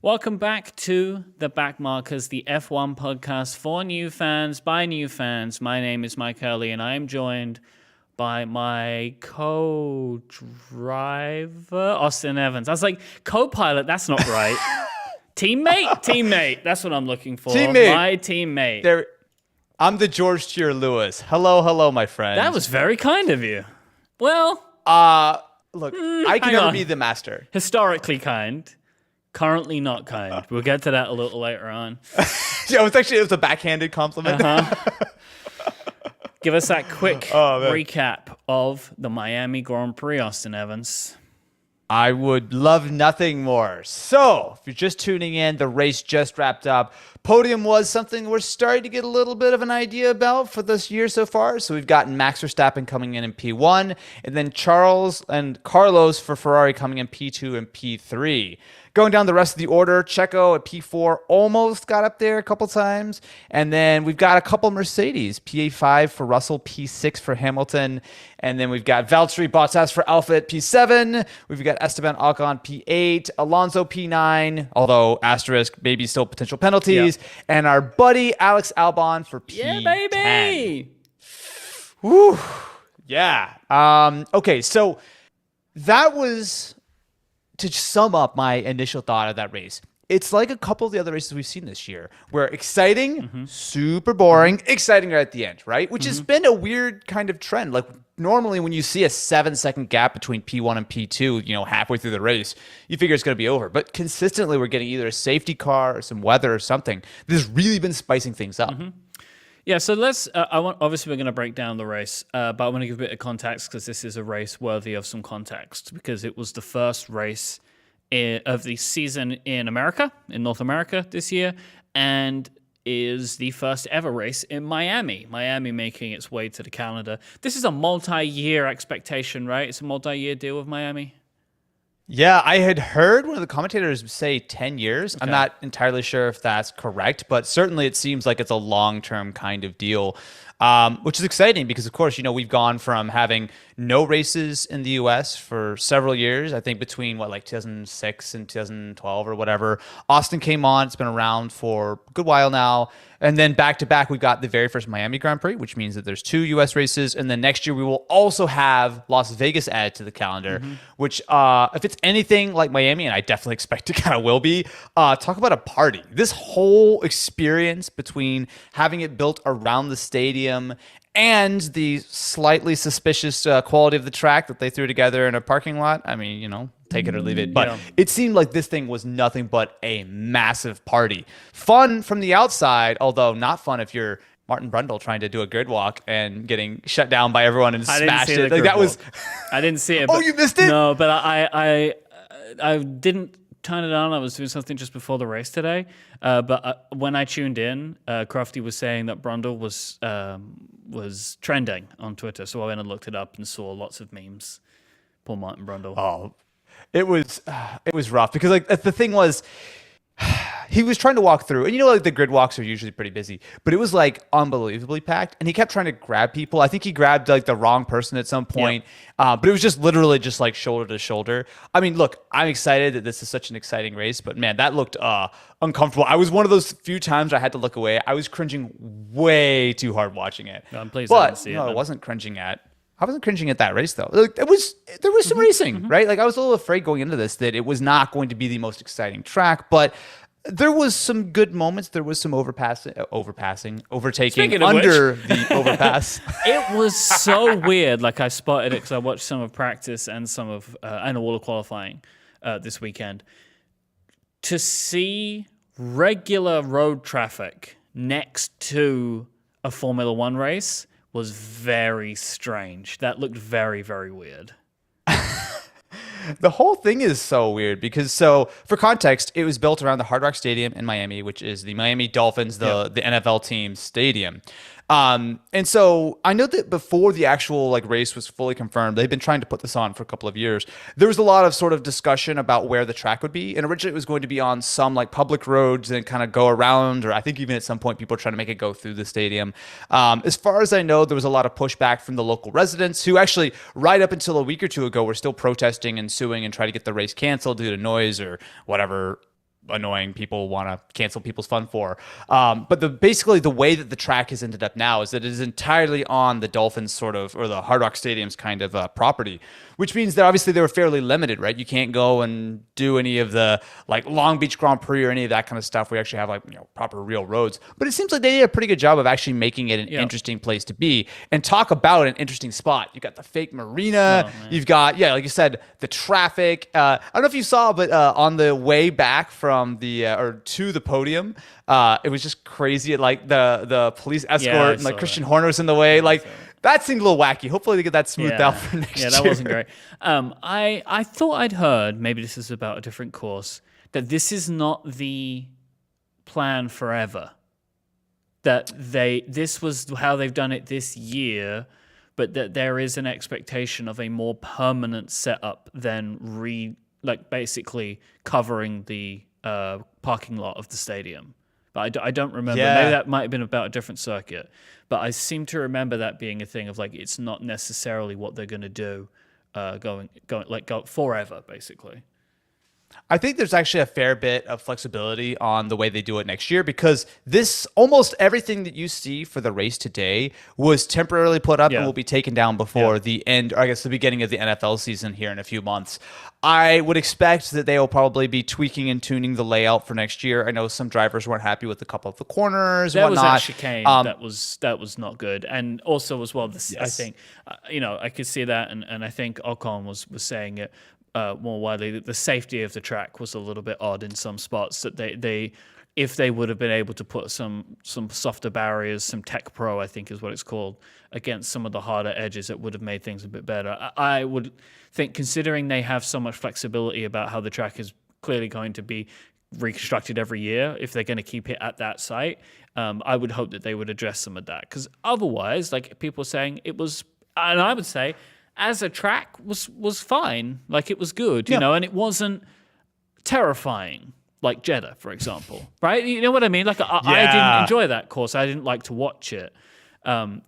Welcome back to The Backmarkers, the F1 podcast for new fans, by new fans. My name is Mike Hurley, and I am joined by my co-driver, Austin Evans. I was like, co-pilot, that's not right. Teammate, that's what I'm looking for. My teammate. I'm the George Tier Lewis. Hello, my friend. That was very kind of you. Well, look, I can never be the master. Historically kind. Currently not kind. We'll get to that a little later on. Yeah, it was a backhanded compliment. Give us that quick recap of the Miami Grand Prix, Austin Evans. I would love nothing more. So, if you're just tuning in, the race just wrapped up. Podium was something we're starting to get a little bit of an idea about for this year so far. So we've gotten Max Verstappen coming in P1, and then Charles and Carlos for Ferrari coming in P2 and P3. Going down the rest of the order, Checo at P4 almost got up there a couple times. And then we've got a couple Mercedes, PA5 for Russell, P6 for Hamilton. And then we've got Valtteri Bottas for Alfa at P7. We've got Esteban Ocon P8, Alonso P9, although asterisk, maybe still potential penalties. Yep. And our buddy Alex Albon for P10. Yeah, baby! Woo! Yeah. Okay, so that was... To sum up my initial thought of that race, it's like a couple of the other races we've seen this year, where exciting, super boring, exciting right at the end, right? Which has been a weird kind of trend. Like normally when you see a 7-second gap between P1 and P2, halfway through the race, you figure it's going to be over. But consistently we're getting either a safety car or some weather or something. This has really been spicing things up. Yeah, so obviously we're going to break down the race, but I want to give a bit of context because this is a race worthy of some context because it was the first race of the season in America, in North America this year, and is the first ever race in Miami. Miami making its way to the calendar. This is a multi-year expectation, right? It's a multi-year deal with Miami. Yeah, I had heard one of the commentators say 10 years. Okay. I'm not entirely sure if that's correct, but certainly it seems like it's a long-term kind of deal, which is exciting because, of course, we've gone from having no races in the U.S. for several years. I think between, 2006 and 2012 or whatever. Austin came on. It's been around for a good while now. And then back-to-back, we've got the very first Miami Grand Prix, which means that there's 2 U.S. races. And then next year, we will also have Las Vegas added to the calendar, which, if it's anything like Miami, and I definitely expect it kind of will be, talk about a party. This whole experience between having it built around the stadium and the slightly suspicious quality of the track that they threw together in a parking lot. I mean, take it or leave it. But It seemed like this thing was nothing but a massive party. Fun from the outside, although not fun if you're Martin Brundle trying to do a grid walk and getting shut down by everyone and smashed it. Like that was. I didn't see it. Oh, you missed it? No, but I didn't turn it on. I was doing something just before the race today. But when I tuned in, Crofty was saying that Brundle was trending on Twitter. So I went and looked it up and saw lots of memes. Poor Martin Brundle. Oh, it was rough because the thing was, he was trying to walk through, and the grid walks are usually pretty busy, but it was unbelievably packed, and he kept trying to grab people. I think he grabbed the wrong person at some point, but it was just literally just shoulder to shoulder. I mean, look, I'm excited that this is such an exciting race, but man, that looked uncomfortable. I was one of those few times I had to look away. I was cringing way too hard watching it. I'm pleased I didn't see it. I wasn't cringing at that race though. There was some racing, right? I was a little afraid going into this that it was not going to be the most exciting track, but there was some good moments. There was some overtaking under the overpass. It was so weird. I spotted it because I watched some of practice and some of and all of qualifying this weekend. To see regular road traffic next to a Formula One race was very strange. That looked very, very weird. The whole thing is so weird because, for context, it was built around the Hard Rock Stadium in Miami, which is the Miami Dolphins, the NFL team's stadium. And so I know that before the actual race was fully confirmed, they've been trying to put this on for a couple of years. There was a lot of sort of discussion about where the track would be. And originally it was going to be on some public roads and kind of go around, or I think even at some point people were trying to make it go through the stadium. As far as I know, there was a lot of pushback from the local residents who actually right up until a week or two ago were still protesting and suing and trying to get the race canceled due to noise or whatever annoying people want to cancel people's fun for. But basically the way that the track has ended up now is that it is entirely on the Dolphins sort of, or the Hard Rock Stadium's kind of property, which means that obviously they were fairly limited, right? You can't go and do any of the like Long Beach Grand Prix or any of that kind of stuff. We actually have like, proper real roads, but it seems like they did a pretty good job of actually making it an interesting place to be. And talk about an interesting spot. You got the fake marina. You've got, like you said, the traffic. I don't know if you saw, but on the way back from the or to the podium, it was just crazy. Like the police escort and like Christian Horner was in the way. Like that seemed a little wacky. Hopefully they get that smoothed out for next year. Yeah, that wasn't great. I thought I'd heard, maybe this is about a different course, that this is not the plan forever. That this was how they've done it this year, but that there is an expectation of a more permanent setup than basically covering the parking lot of the stadium. But I don't remember. Yeah. Maybe that might have been about a different circuit. But I seem to remember that being a thing of like it's not necessarily what they're going to do, go forever, basically. I think there's actually a fair bit of flexibility on the way they do it next year, because this almost everything that you see for the race today was temporarily put up and will be taken down before the end, or I guess the beginning of the NFL season here in a few months. I would expect that they will probably be tweaking and tuning the layout for next year. I know some drivers weren't happy with a couple of the corners. That was that chicane. That was not good, and also as well. I think I could see that, and I think Ocon was saying it more widely, the safety of the track was a little bit odd in some spots, that they if they would have been able to put some softer barriers, some Tech Pro, I think is what it's called, against some of the harder edges, it would have made things a bit better. I would think, considering they have so much flexibility about how the track is clearly going to be reconstructed every year, if they're going to keep it at that site, I would hope that they would address some of that. Because otherwise, like people are saying, it was, and I would say, as a track was fine, like it was good, and it wasn't terrifying like Jeddah, for example, right? You know what I mean? Like I didn't enjoy that course. I didn't like to watch it,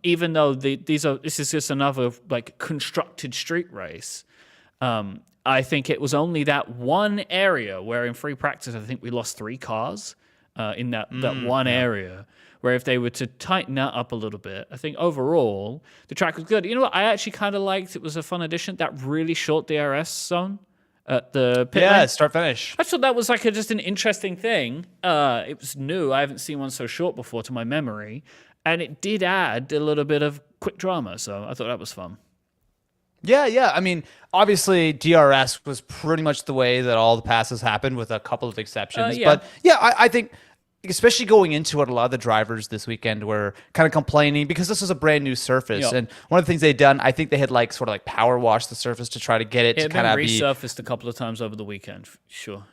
even though this is just another like constructed street race. I think it was only that one area where in free practice I think we lost 3 cars in that one area. Where if they were to tighten that up a little bit, I think overall the track was good. You know what? I actually kind of liked, it was a fun addition, that really short DRS zone at the pit lane. Start finish. I thought that was like just an interesting thing. It was new. I haven't seen one so short before to my memory. And it did add a little bit of quick drama. So I thought that was fun. Yeah. I mean, obviously DRS was pretty much the way that all the passes happened with a couple of exceptions. But I think, especially going into it, a lot of the drivers this weekend were kind of complaining because this was a brand new surface. And one of the things they'd done, I think they had like sort of like power washed the surface to try to get it to kind of be resurfaced a couple of times over the weekend. Sure.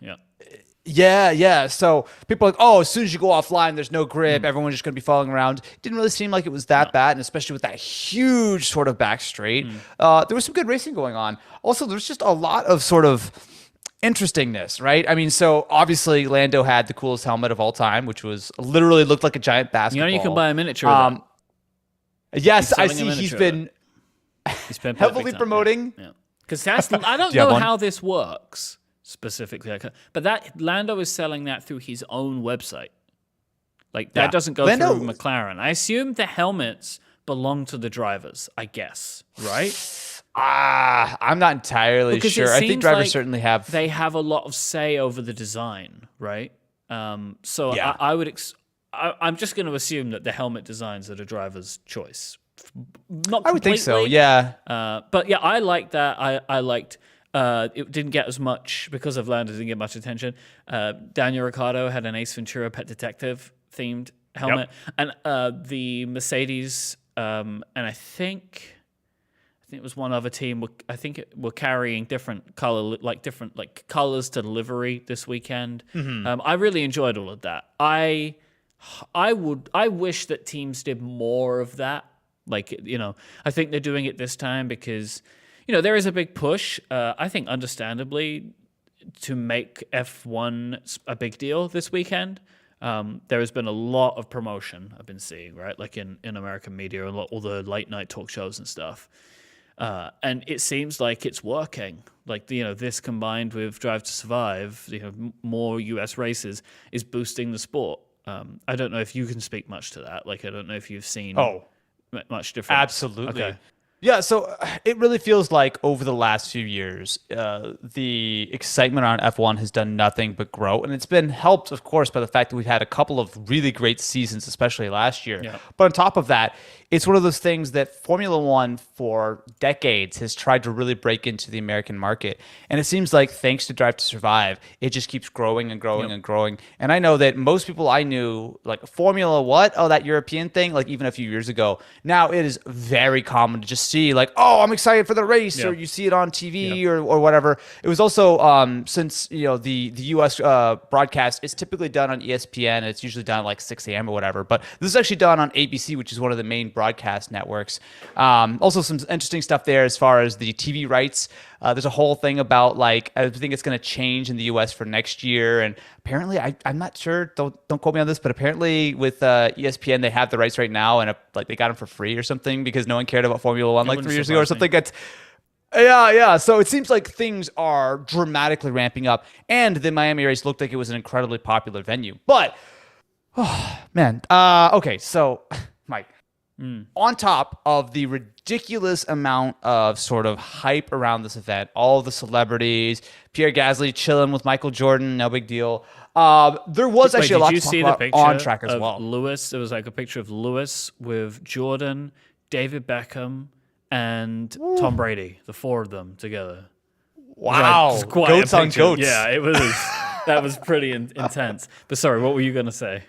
Yeah. So people are like, as soon as you go offline, there's no grip. Everyone's just going to be falling around. It didn't really seem like it was that bad. And especially with that huge sort of back straight, there was some good racing going on. Also, there's just a lot of sort of interestingness, right? I mean, so obviously Lando had the coolest helmet of all time, which was literally looked like a giant basketball. You can buy a miniature of that. Yes, I see he's been heavily promoting. Because I don't know how this works specifically, but that Lando is selling that through his own website. Like that doesn't go through McLaren. I assume the helmets belong to the drivers, I guess, right? I'm not entirely sure. I think drivers certainly have. They have a lot of say over the design, right? So I would. I'm just going to assume that the helmet designs are the driver's choice. Not completely, I would think so. Yeah. But yeah, I liked that. I liked. It didn't get as much because of Lando. Didn't get much attention. Daniel Ricciardo had an Ace Ventura Pet Detective themed helmet, and the Mercedes, and I think it was one other team. Were carrying different colors to livery this weekend. I really enjoyed all of that. I wish that teams did more of that. Like, I think they're doing it this time because, there is a big push. I think understandably to make F1 a big deal this weekend. There has been a lot of promotion I've been seeing, right? Like in American media, all the late night talk shows and stuff. And it seems like it's working. Like, this combined with Drive to Survive, more US races is boosting the sport. I don't know if you can speak much to that. Like, I don't know if you've seen much difference. Absolutely. Okay. Yeah, so it really feels like over the last few years, the excitement on F1 has done nothing but grow. And it's been helped, of course, by the fact that we've had a couple of really great seasons, especially last year. Yeah. But on top of that, it's one of those things that Formula One for decades has tried to really break into the American market. And it seems like thanks to Drive to Survive, it just keeps growing and growing and growing. And I know that most people I knew, like Formula what? Oh, that European thing, like even a few years ago. Now it is very common to just see like, oh, I'm excited for the race, or you see it on TV or whatever. It was also since the US broadcast is typically done on ESPN. It's usually done at like 6 a.m. or whatever. But this is actually done on ABC, which is one of the main broadcast networks. Also some interesting stuff there as far as the TV rights. There's a whole thing about like, I think it's going to change in the US for next year. And apparently, I'm not sure, don't quote me on this, but apparently with ESPN, they have the rights right now, and like they got them for free or something because no one cared about Formula One like 3 years ago or something. Yeah. So it seems like things are dramatically ramping up, and the Miami race looked like it was an incredibly popular venue. But, man, okay, so Mike, on top of the ridiculous amount of sort of hype around this event, all the celebrities, Pierre Gasly chilling with Michael Jordan, no big deal. There was actually a lot to talk about on track as well. Lewis, there was like a picture of Lewis with Jordan, David Beckham, and Tom Brady, the four of them together. Wow, goats on goats. Yeah, it was. That was pretty intense. But sorry, what were you gonna say?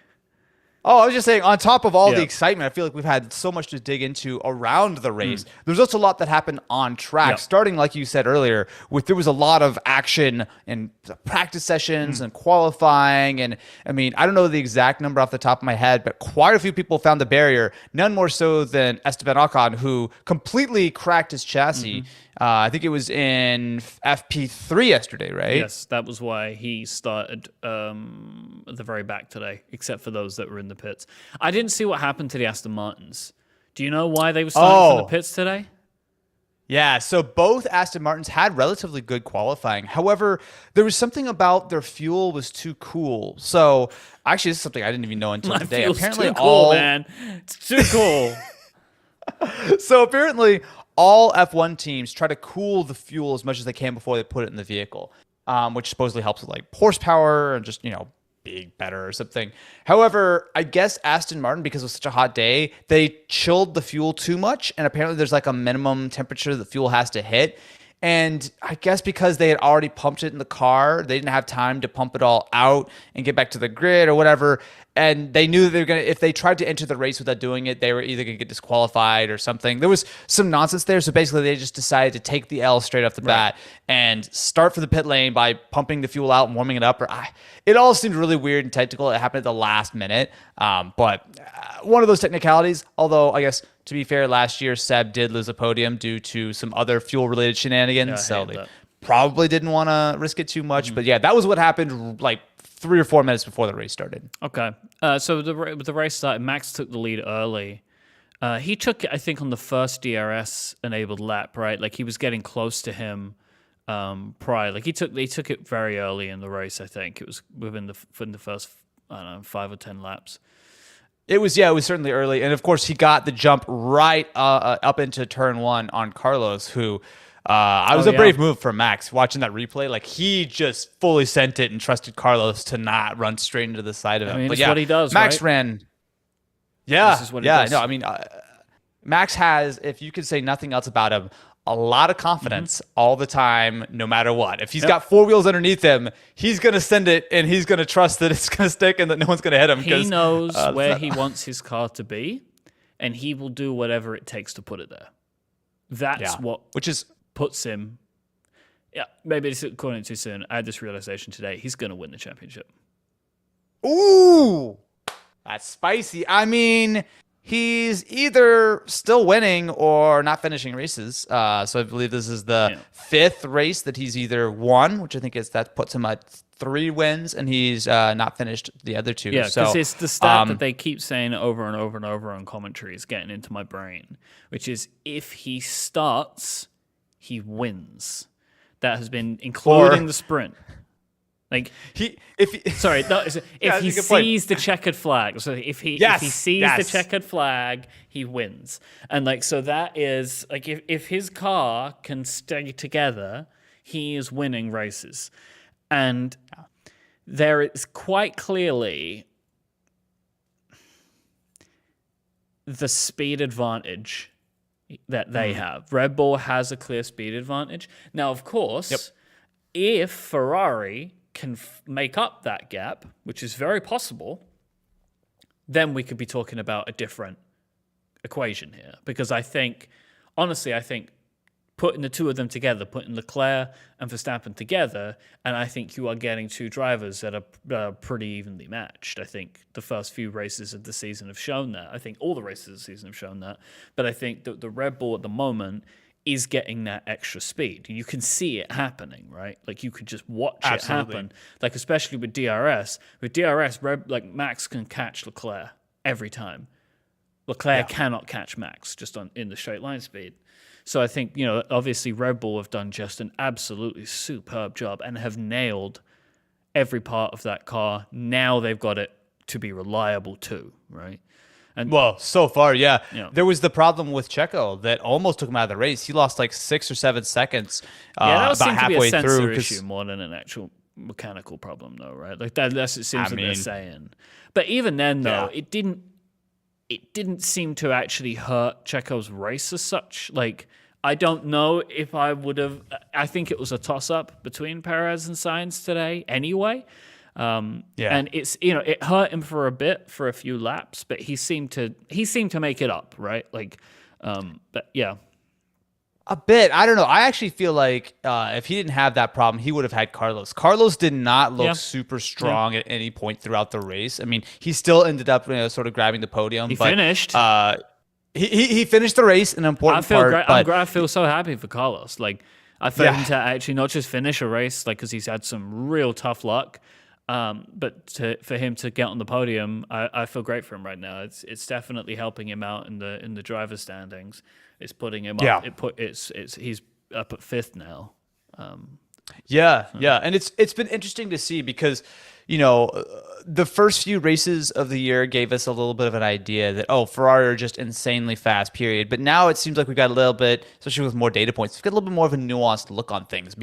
Oh, I was just saying, on top of all the excitement, I feel like we've had so much to dig into around the race. There's also a lot that happened on track, starting, like you said earlier, there was a lot of action in practice sessions and qualifying. And I mean, I don't know the exact number off the top of my head, but quite a few people found the barrier, none more so than Esteban Ocon, who completely cracked his chassis. I think it was in FP3 yesterday, right? Yes, that was why he started at the very back today, except for those that were in the pits. I didn't see what happened to the Aston Martins. Do you know why they were starting from the pits today? Yeah, so both Aston Martins had relatively good qualifying. However, there was something about their fuel was too cool. So actually, this is something I didn't even know until today. Apparently, too cool, man. It's too cool. So apparently, all F1 teams try to cool the fuel as much as they can before they put it in the vehicle, which supposedly helps with like horsepower and just, being better or something. However, I guess Aston Martin, because it was such a hot day, they chilled the fuel too much. And apparently there's like a minimum temperature the fuel has to hit. And I guess because they had already pumped it in the car, they didn't have time to pump it all out and get back to the grid or whatever. And they knew that they were going to, if they tried to enter the race without doing it, they were either going to get disqualified or something. There was some nonsense there. So basically, they just decided to take the L straight off the bat and start for the pit lane by pumping the fuel out and warming it up. It all seemed really weird and technical. It happened at the last minute. But one of those technicalities, although I guess to be fair, last year, Seb did lose a podium due to some other fuel-related shenanigans. Yeah, so they probably didn't want to risk it too much. But yeah, that was what happened like 3 or 4 minutes before the race started. Okay. So the race started. Max took the lead early. He took it, I think, on the first DRS-enabled lap, right? Like, he was getting close to him prior. Like, they took it very early in the race, I think. It was within the first, 5 or 10 laps. It was certainly early. And, of course, he got the jump right up into turn 1 on Carlos, who... it was a brave move from Max watching that replay. Like, he just fully sent it and trusted Carlos to not run straight into the side of him. I mean, but it's what he does, Max right? ran. Yeah. This is what he does. No, I mean, Max has, if you could say nothing else about him, a lot of confidence all the time, no matter what. If he's got 4 wheels underneath him, he's going to send it and he's going to trust that it's going to stick and that no one's going to hit him. He knows where he wants his car to be, and he will do whatever it takes to put it there. That's which is... puts him, maybe it's calling it too soon. I had this realization today. He's going to win the championship. Ooh, that's spicy. I mean, he's either still winning or not finishing races. So I believe this is the 5th race that he's either won, which I think that puts him at 3 wins, and he's not finished the other 2. Yeah, because so, it's the stat that they keep saying over and over and over on commentary is getting into my brain, which is if he starts, he wins. That has been including the sprint. Like if he sees the checkered flag, so if he sees the checkered flag, he wins. And like so that is like if his car can stay together, he is winning races. And there is quite clearly the speed advantage that they have. Red Bull has a clear speed advantage. Now, of course, if Ferrari can make up that gap, which is very possible, then we could be talking about a different equation here. Because honestly, I think putting the two of them together, putting Leclerc and Verstappen together, and I think you are getting 2 drivers that are pretty evenly matched. I think the first few races of the season have shown that. I think all the races of the season have shown that. But I think that the Red Bull at the moment is getting that extra speed. You can see it happening, right? Like you could just watch it happen. Like especially with DRS. With DRS, Max can catch Leclerc every time. Leclerc cannot catch Max just in the straight line speed. So I think, obviously Red Bull have done just an absolutely superb job and have nailed every part of that car. Now they've got it to be reliable too, right? And so far, yeah. There was the problem with Checo that almost took him out of the race. He lost like 6 or 7 seconds that about halfway to be a through. sensor issue more than an actual mechanical problem, though, right? Like that's it seems like they're saying. But even then, though, it didn't seem to actually hurt Checo's race as such. Like I don't know if I would have. I think it was a toss-up between Perez and Sainz today, anyway. And it's it hurt him for a bit for a few laps, but he seemed to make it up, right? Like, but yeah, a bit. I don't know. I actually feel like if he didn't have that problem, he would have had Carlos. Carlos did not look super strong at any point throughout the race. I mean, he still ended up sort of grabbing the podium. He finished. He finished the race, an important part. I feel so happy for Carlos. Like, I feel him to actually not just finish a race, like because he's had some real tough luck. But for him to get on the podium, I feel great for him right now. It's definitely helping him out in the driver's standings. It's putting him up. He's up at 5th now. And it's been interesting to see because the first few races of the year gave us a little bit of an idea that, Ferrari are just insanely fast, period. But now it seems like we got a little bit, especially with more data points, we've got a little bit more of a nuanced look on things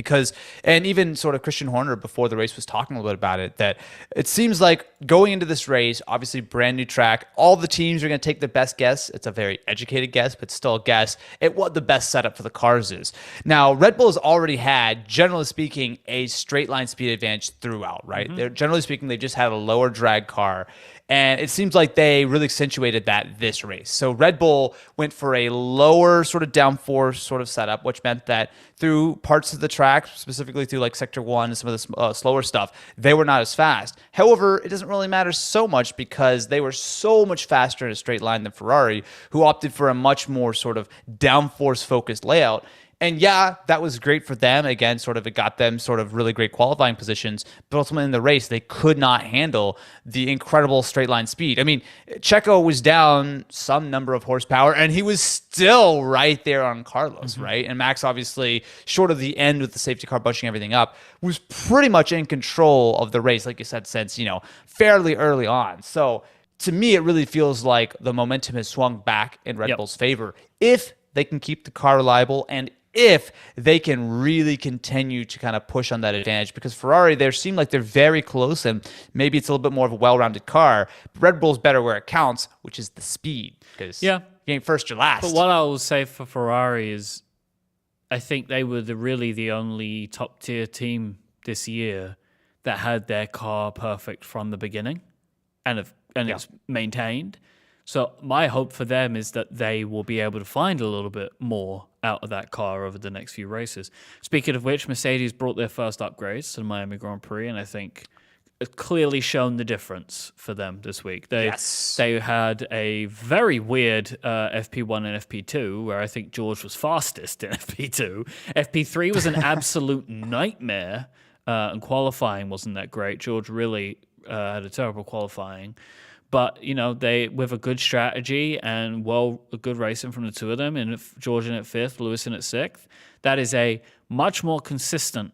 and even sort of Christian Horner before the race was talking a little bit about it, that it seems like going into this race, obviously brand new track, all the teams are going to take the best guess. It's a very educated guess, but still a guess at what the best setup for the cars is. Now, Red Bull has already had, generally speaking, a straight line speed advantage throughout, right? They're generally speaking, they just had a lower drag car. And it seems like they really accentuated that this race. So Red Bull went for a lower sort of downforce sort of setup, which meant that through parts of the track, specifically through like Sector 1 and some of the slower stuff, they were not as fast. However, it doesn't really matter so much because they were so much faster in a straight line than Ferrari, who opted for a much more sort of downforce focused layout. And that was great for them. Again, sort of it got them sort of really great qualifying positions. But ultimately in the race, they could not handle the incredible straight line speed. I mean, Checo was down some number of horsepower, and he was still right there on Carlos, right? And Max, obviously, short of the end with the safety car bunching everything up, was pretty much in control of the race, like you said, since, fairly early on. So to me, it really feels like the momentum has swung back in Red Bull's favor if they can keep the car reliable and if they can really continue to kind of push on that advantage. Because Ferrari, they seem like they're very close, and maybe it's a little bit more of a well-rounded car. But Red Bull's better where it counts, which is the speed. Because you ain't first, you're last. But what I will say for Ferrari is I think they were really the only top-tier team this year that had their car perfect from the beginning and it's maintained. So my hope for them is that they will be able to find a little bit more out of that car over the next few races. Speaking of which, Mercedes brought their first upgrades to the Miami Grand Prix, and I think it's clearly shown the difference for them this week. They had a very weird FP1 and FP2, where I think George was fastest in FP2. FP3 was an absolute nightmare. and qualifying wasn't that great. George really had a terrible qualifying. But, they, with a good strategy and a good racing from the two of them, and George in at 5th, Lewis in at 6th, that is a much more consistent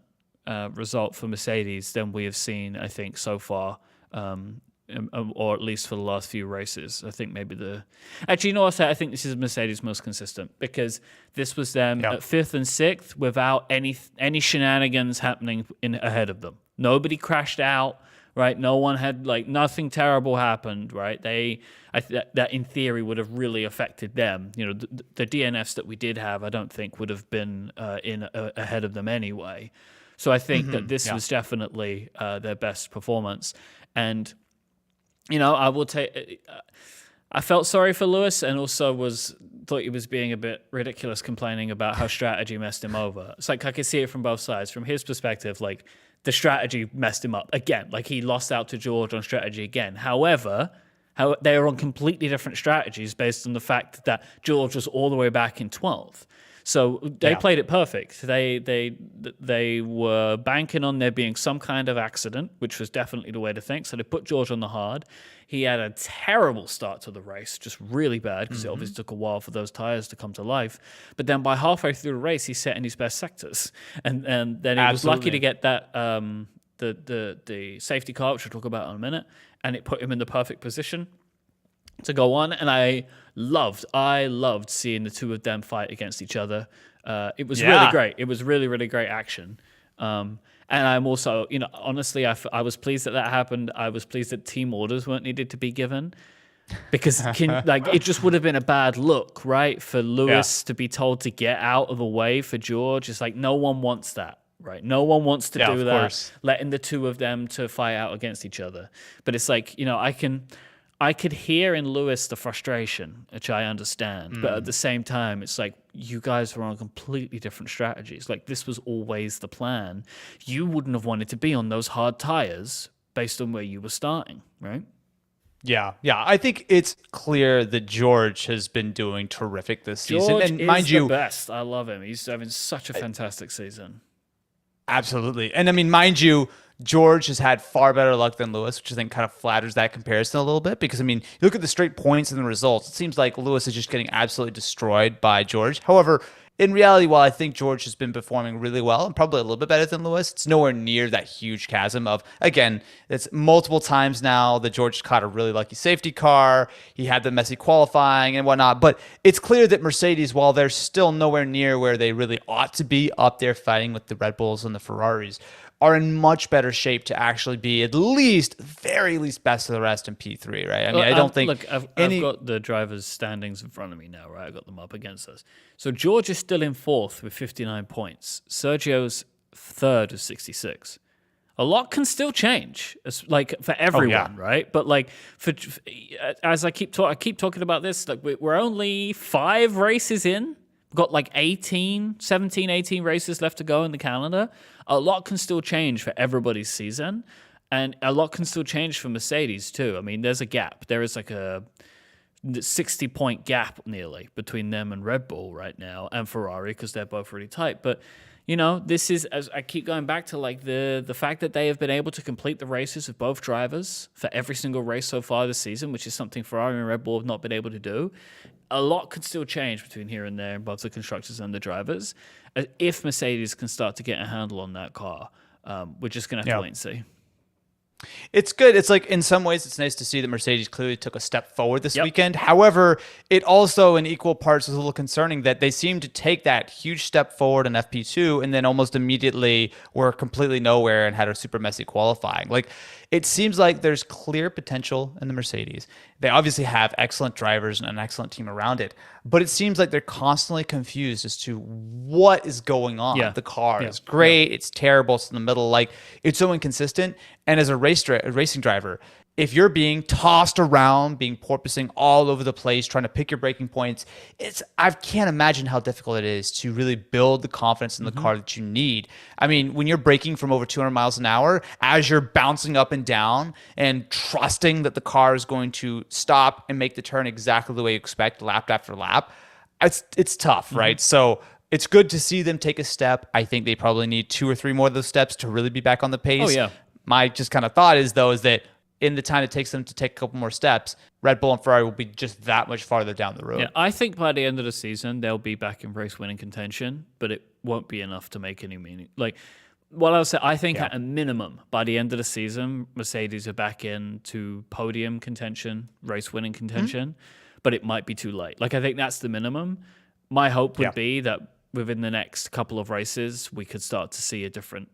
result for Mercedes than we have seen, I think, so far, or at least for the last few races. I think maybe actually, what? I think this is Mercedes' most consistent, because this was them at 5th and 6th without any shenanigans happening ahead of them. Nobody crashed out. Right, no one had nothing terrible happened. Right, that in theory would have really affected them. The DNFs that we did have, I don't think would have been ahead of them anyway. So I think that this was definitely their best performance. And I will take. I felt sorry for Lewis, and also thought he was being a bit ridiculous, complaining about how strategy messed him over. It's like I could see it from both sides. From his perspective, the strategy messed him up again. He lost out to George on strategy again. However, they are on completely different strategies based on the fact that George was all the way back in 12th. So they played it perfect. They were banking on there being some kind of accident, which was definitely the way to think. So they put George on the hard. He had a terrible start to the race, just really bad, because it obviously took a while for those tires to come to life. But then by halfway through the race, he's setting his best sectors, and then he was lucky to get that the safety car, which we'll talk about in a minute, and it put him in the perfect position to go on. And I loved seeing the two of them fight against each other. It was really great. It was really, really great action. And I'm also, honestly, I was pleased that happened. I was pleased that team orders weren't needed to be given, because it just would have been a bad look, right? For Lewis to be told to get out of the way for George. It's no one wants that. Right, no one wants to do that. Course. Letting the two of them to fight out against each other. But it's I could hear in Lewis the frustration, which I understand. But at the same time, it's you guys were on completely different strategies. This was always the plan. You wouldn't have wanted to be on those hard tires based on where you were starting, right? Yeah. I think it's clear that George has been doing terrific this season. George And is mind you, the best. I love him. He's having such a fantastic season. Absolutely. And mind you, George has had far better luck than Lewis, which I think kind of flatters that comparison a little bit, because, you look at the straight points and the results, it seems like Lewis is just getting absolutely destroyed by George. However, in reality, while I think George has been performing really well and probably a little bit better than Lewis, it's nowhere near that huge chasm of, again, it's multiple times now that George caught a really lucky safety car. He had the messy qualifying and whatnot. But it's clear that Mercedes, while they're still nowhere near where they really ought to be up there fighting with the Red Bulls and the Ferraris, are in much better shape to actually be at least, very least, best of the rest in P3, right? I don't think... Look, I've got the drivers' standings in front of me now, right? I've got them up against us. So George is still in 4th with 59 points. Sergio's 3rd with 66. A lot can still change, for everyone, right? But as I keep talking about this, we're only 5 races in. We've got 17, 18 races left to go in the calendar. A lot can still change for everybody's season, and a lot can still change for Mercedes too. There's a gap. There is a 60-point gap nearly between them and Red Bull right now, and Ferrari, because they're both really tight. But this is, as I keep going back to the fact that they have been able to complete the races with both drivers for every single race so far this season, which is something Ferrari and Red Bull have not been able to do. A lot could still change between here and there in both the constructors and the drivers. If Mercedes can start to get a handle on that car, we're just going to have to wait and see. It's good. It's in some ways, it's nice to see that Mercedes clearly took a step forward this weekend. However, it also in equal parts is a little concerning that they seem to take that huge step forward in FP2 and then almost immediately were completely nowhere and had a super messy qualifying. It seems like there's clear potential in the Mercedes. They obviously have excellent drivers and an excellent team around it, but it seems like they're constantly confused as to what is going on. The car is great. It's terrible. It's in the middle. It's so inconsistent. And as a racing driver, if you're being tossed around, being porpoising all over the place, trying to pick your braking points, I can't imagine how difficult it is to really build the confidence in the car that you need. When you're braking from over 200 miles an hour, as you're bouncing up and down and trusting that the car is going to stop and make the turn exactly the way you expect, lap after lap, it's tough, right? So it's good to see them take a step. I think they probably need 2 or 3 more of those steps to really be back on the pace. Oh, yeah. My just kind of thought is that in the time it takes them to take a couple more steps, Red Bull and Ferrari will be just that much farther down the road. Yeah, I think by the end of the season, they'll be back in race winning contention, but it won't be enough to make any meaning. Like, what I'll say, I think at a minimum, by the end of the season, Mercedes are back into podium contention, race winning contention, but it might be too late. Like, I think that's the minimum. My hope would be that within the next couple of races, we could start to see a different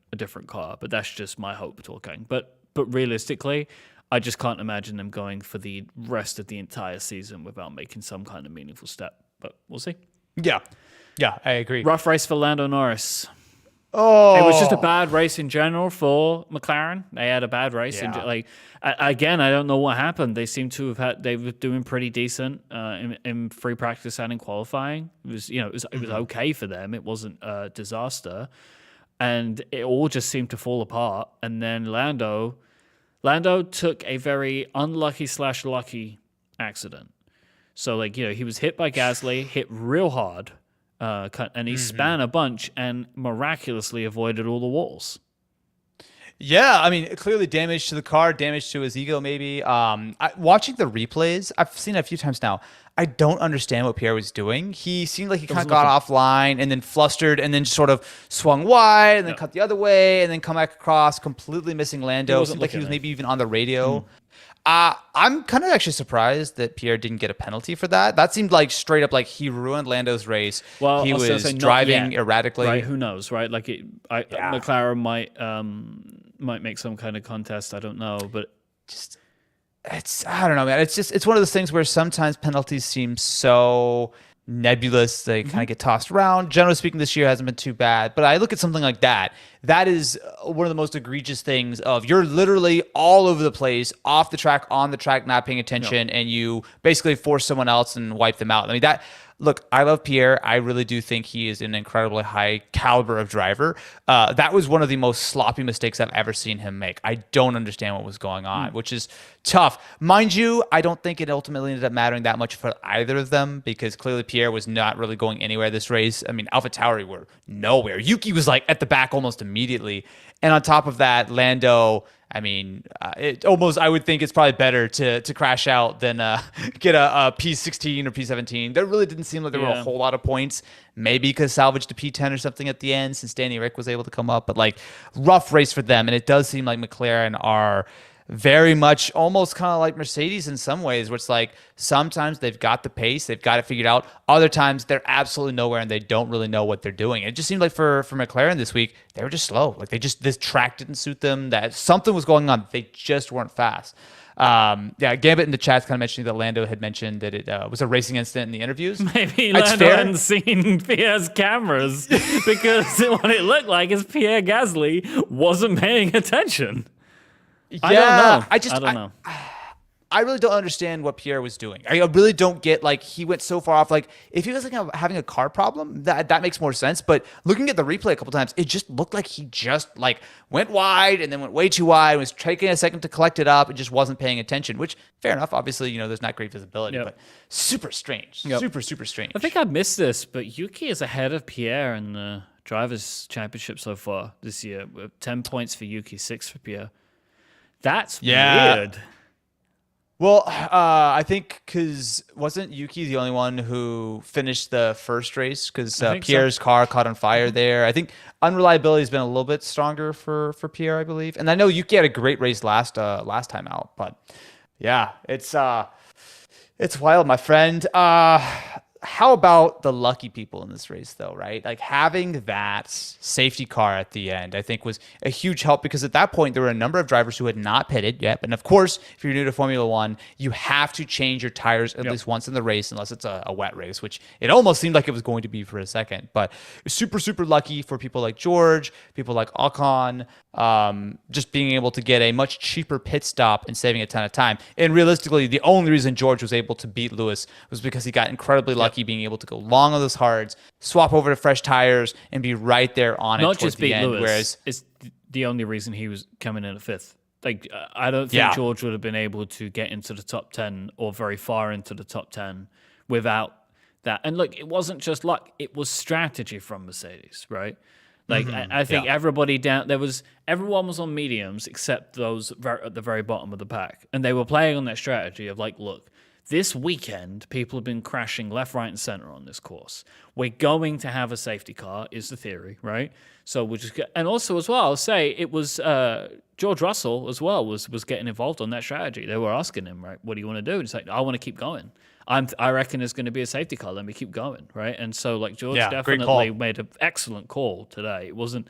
car, but that's just my hope talking. But realistically, I just can't imagine them going for the rest of the entire season without making some kind of meaningful step. But we'll see. Yeah, I agree. Rough race for Lando Norris. Oh, It was just a bad race in general for McLaren. They had a bad race. Yeah. Again, I don't know what happened. They seem to have they were doing pretty decent in free practice and in qualifying. It was, it was okay for them. It wasn't a disaster. And it all just seemed to fall apart. And then Lando took a very unlucky/lucky accident. So, he was hit by Gasly, hit real hard, and he span a bunch and miraculously avoided all the walls. Yeah, I mean, clearly damage to the car, damage to his ego, maybe. Watching the replays, I've seen it a few times now. I don't understand what Pierre was doing. He seemed like he kind of got offline and then flustered and then just sort of swung wide and then cut the other way and then come back across, completely missing Lando. It seemed like he was maybe even on the radio. I'm kind of actually surprised that Pierre didn't get a penalty for that. That seemed like straight up like he ruined Lando's race. Well, he was driving erratically. Right? Who knows? Right? Like McLaren might make some kind of contest. I don't know, but I don't know, man. It's one of those things where sometimes penalties seem so nebulous. They kind of get tossed around. Generally speaking, this year hasn't been too bad. But I look at something like that. That is one of the most egregious things of you're literally all over the place, off the track, on the track, not paying attention, and you basically force someone else and wipe them out. I mean, look, I love Pierre. I really do think he is an incredibly high caliber of driver. That was one of the most sloppy mistakes I've ever seen him make. I don't understand what was going on, which is tough. Mind you, I don't think it ultimately ended up mattering that much for either of them because clearly Pierre was not really going anywhere this race. I mean, AlphaTauri were nowhere. Yuki was like at the back almost immediately. And on top of that, Lando, I mean, I would think it's probably better to crash out than get a P16 or P17. There really didn't seem like there were a whole lot of points. Maybe because salvaged a P10 or something at the end since Danny Rick was able to come up. But rough race for them. And it does seem like McLaren are very much almost kind of like Mercedes in some ways, where it's like sometimes they've got the pace, they've got it figured out. Other times they're absolutely nowhere and they don't really know what they're doing. It just seemed like for McLaren this week, they were just slow. Like this track didn't suit them, that something was going on. They just weren't fast. Gambit in the chat's kind of mentioning that Lando had mentioned that it was a racing incident in the interviews. Maybe Lando hadn't seen Pierre's cameras because what it looked like is Pierre Gasly wasn't paying attention. I don't know. I don't know. I really don't understand what Pierre was doing. I really don't get he went so far off. If he was having a car problem, that makes more sense. But looking at the replay a couple times, it just looked like he just went wide and then went way too wide. Was taking a second to collect it up and just wasn't paying attention. Which fair enough. Obviously, there's not great visibility, but super strange. Super strange. I think I missed this, but Yuki is ahead of Pierre in the Drivers' Championship so far this year. 10 points for Yuki, 6 for Pierre. That's weird. Well, I think because wasn't Yuki the only one who finished the first race? Because Pierre's car caught on fire there. I think unreliability has been a little bit stronger for Pierre, I believe. And I know Yuki had a great race last time out, but yeah, it's wild, my friend. How about the lucky people in this race, though, right? Having that safety car at the end, I think, was a huge help because at that point, there were a number of drivers who had not pitted yet. And of course, if you're new to Formula One, you have to change your tires at least once in the race, unless it's a wet race, which it almost seemed like it was going to be for a second. But it was super, super lucky for people like George, people like Ocon, just being able to get a much cheaper pit stop and saving a ton of time. And realistically, the only reason George was able to beat Lewis was because he got incredibly lucky being able to go long on those hards, swap over to fresh tires, and be right there on it towards the end. Lewis, whereas it's the only reason he was coming in at fifth. I don't think George would have been able to get into the top 10 or very far into the top 10 without that. And look, it wasn't just luck; it was strategy from Mercedes, right? Like I think everybody everyone was on mediums except those at the very bottom of the pack, and they were playing on that strategy of like, look, this weekend people have been crashing left, right, and center on this course. We're going to have a safety car, is the theory, right? So we'll just get, and also as well, I'll say it was George Russell as well was getting involved on that strategy. They were asking him, right, what do you want to do? And he's like, I want to keep going. I reckon there's going to be a safety car. Let me keep going, right? And so, like, George definitely made an excellent call today. It wasn't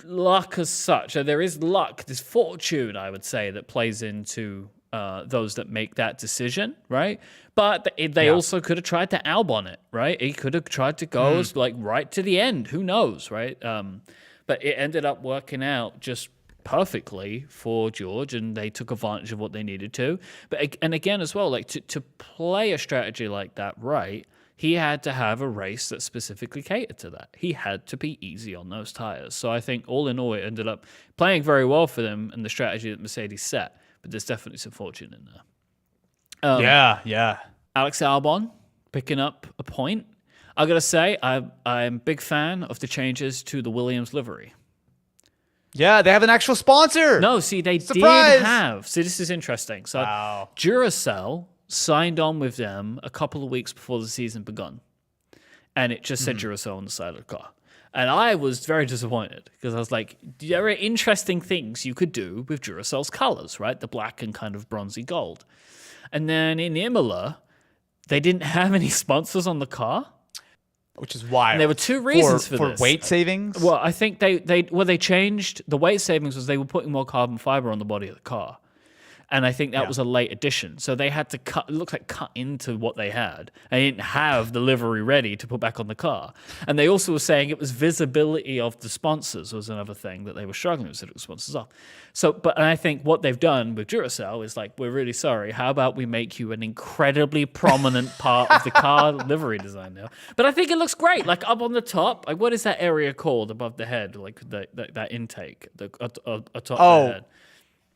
luck as such. There is luck, there's fortune, I would say, that plays into those that make that decision, right? But they also could have tried to Albon it, right? He could have tried to go like right to the end. Who knows, right? But it ended up working out just perfectly for George, and they took advantage of what they needed to. And again as well, like to play a strategy like that right, he had to have a race that specifically catered to that. He had to be easy on those tires. So I think all in all, it ended up playing very well for them and the strategy that Mercedes set. But there's definitely some fortune in there. Alex Albon picking up a point. I gotta say, I'm a big fan of the changes to the Williams livery. Yeah, they have an actual sponsor. No, see, they did have. See, this is interesting. So Duracell signed on with them a couple of weeks before the season begun. And it just said Duracell on the side of the car. And I was very disappointed because I was like, there are interesting things you could do with Duracell's colors, right? The black and kind of bronzy gold. And then in Imola, they didn't have any sponsors on the car. Which is wild. And there were two reasons for this. For weight savings? Well, I think they changed. The weight savings was they were putting more carbon fiber on the body of the car. And I think that was a late addition. So they had to cut, it looked like cut into what they had. They didn't have the livery ready to put back on the car. And they also were saying it was visibility of the sponsors was another thing that they were struggling with, so it was sponsors off. So, and I think what they've done with Duracell is like, we're really sorry. How about we make you an incredibly prominent part of the car livery design now? But I think it looks great. Like up on the top, like what is that area called above the head? Like that intake, atop the head.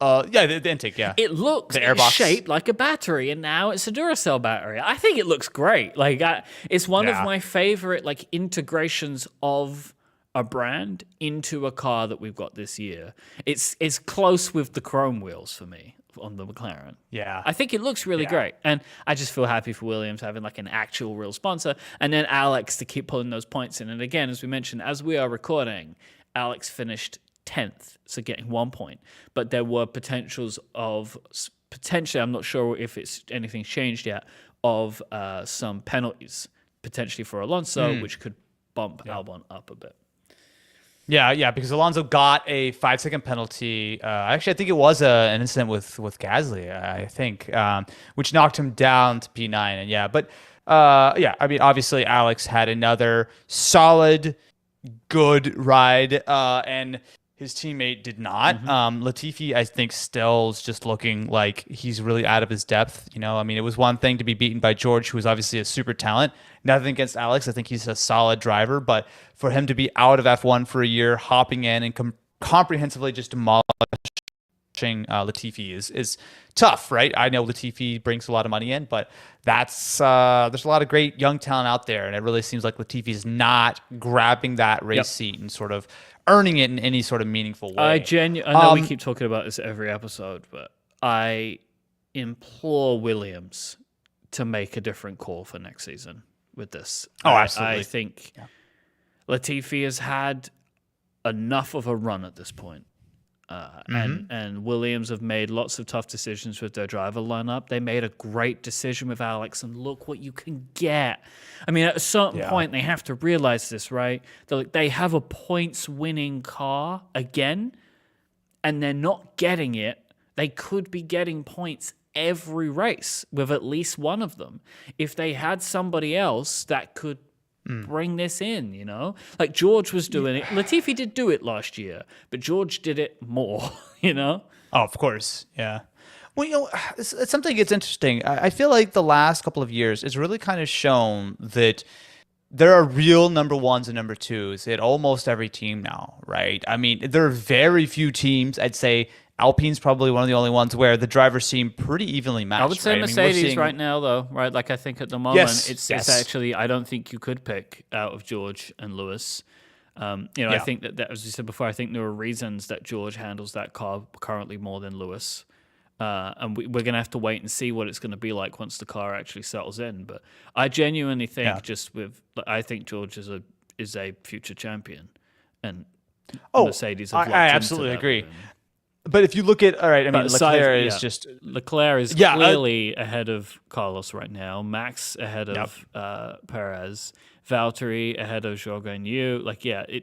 The intake, yeah. It looks shaped like a battery, and now it's a Duracell battery. I think it looks great. Like it's one of my favorite like integrations of a brand into a car that we've got this year. It's close with the chrome wheels for me on the McLaren. Yeah. I think it looks really great, and I just feel happy for Williams having like an actual real sponsor, and then Alex to keep pulling those points in. And again, as we mentioned, as we are recording, Alex finished 10th, so getting 1 point. But there were potentially, I'm not sure if anything's changed yet, of some penalties potentially for Alonso, which could bump Albon up a bit. Yeah, because Alonso got a 5-second penalty. Actually, I think it was an incident with Gasly, I think, which knocked him down to P9. And I mean, obviously, Alex had another solid, good ride, and his teammate did not. Latifi, I think, still is just looking like he's really out of his depth. You know, I mean, it was one thing to be beaten by George, who is obviously a super talent. Nothing against Alex. I think he's a solid driver. But for him to be out of F1 for a year, hopping in and comprehensively just demolishing Latifi is tough, right? I know Latifi brings a lot of money in, but there's a lot of great young talent out there, and it really seems like Latifi is not grabbing that race seat and sort of earning it in any sort of meaningful way. I know we keep talking about this every episode, but I implore Williams to make a different call for next season with this. Absolutely. I think Latifi has had enough of a run at this point. And Williams have made lots of tough decisions with their driver lineup. They made a great decision with Alex, and look what you can get. I mean, at a certain point, they have to realize this, right? They have a points-winning car again, and they're not getting it. They could be getting points every race with at least one of them. If they had somebody else that could bring this in, you know? Like George was doing it. Latifi did do it last year, but George did it more, you know? Oh, of course. Yeah. Well, you know, it's something that's interesting. I feel like the last couple of years it's really kind of shown that there are real number ones and number twos at almost every team now, right? I mean, there are very few teams, I'd say, Alpine's probably one of the only ones where the drivers seem pretty evenly matched. I would say right? Mercedes right now, though, right? Like I think at the moment, it's actually, I don't think you could pick out of George and Lewis. I think that, as you said before, I think there are reasons that George handles that car currently more than Lewis. And we're going to have to wait and see what it's going to be like once the car actually settles in. But I genuinely think I think George is a future champion. And Mercedes have I absolutely agree. But if you look at, all right, I mean, Leclerc is clearly ahead of Carlos right now. Max ahead of Perez. Valtteri ahead of Zhou Guanyu.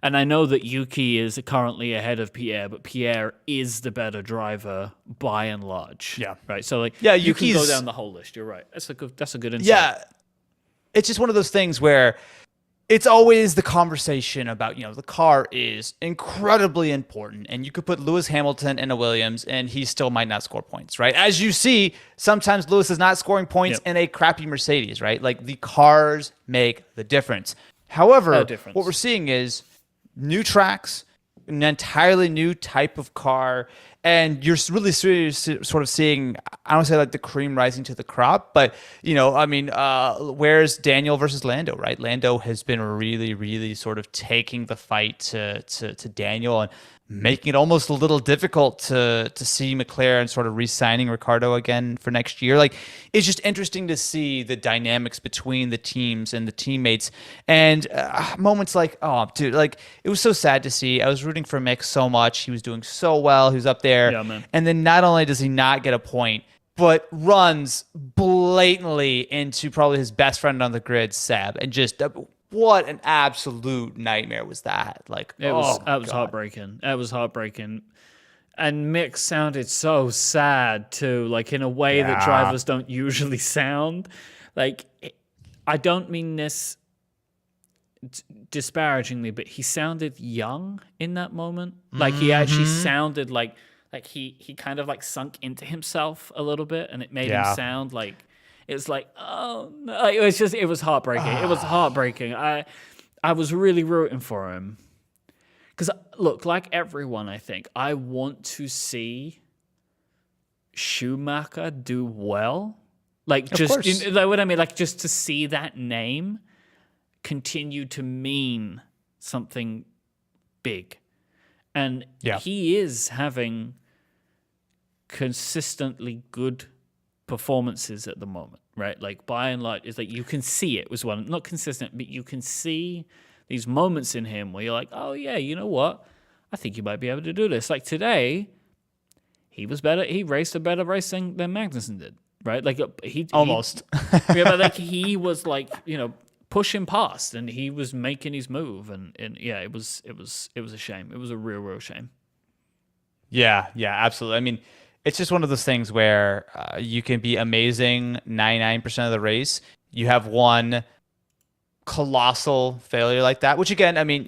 And I know that Yuki is currently ahead of Pierre, but Pierre is the better driver by and large. Yeah. Right. So you can go down the whole list. You're right. That's a good insight. Yeah. It's just one of those things where it's always the conversation about, the car is incredibly important, and you could put Lewis Hamilton in a Williams and he still might not score points, right? As you see, sometimes Lewis is not scoring points in a crappy Mercedes, right? Like the cars make the difference. However, what we're seeing is new tracks, an entirely new type of car, and you're really sort of seeing, I don't want to say like the cream rising to the crop, but where's Daniel versus Lando, right? Lando has been really, really sort of taking the fight to Daniel and making it almost a little difficult to see McLaren sort of re-signing Ricciardo again for next year. Like, it's just interesting to see the dynamics between the teams and the teammates, and moments like, oh, dude, like it was so sad to see. I was rooting for Mick so much. He was doing so well. He was up there, and then not only does he not get a point, but runs blatantly into probably his best friend on the grid, Seb, and just what an absolute nightmare was that. Like, that was heartbreaking. That was heartbreaking. And Mick sounded so sad too, like in a way that drivers don't usually sound. Like, I don't mean this disparagingly, but he sounded young in that moment. Like he actually sounded like he kind of like sunk into himself a little bit, and it made him sound like, it's like, oh no. It was heartbreaking. It was heartbreaking. I was really rooting for him. Because, look, like everyone, I think, I want to see Schumacher do well. Like, just, you know what I mean? Like, just to see that name continue to mean something big. And he is having consistently good performances at the moment, right? Like, by and large, it's like you can see it was one, not consistent, but you can see these moments in him where you're like, oh yeah, you know what? I think you might be able to do this. Like today, he was better. He raced a better race than Magnussen did, right? Like he but like he was like, pushing past, and he was making his move, and it was a shame. It was a real shame. Yeah, absolutely. I mean, it's just one of those things where you can be amazing 99% of the race. You have one colossal failure like that, which again, I mean,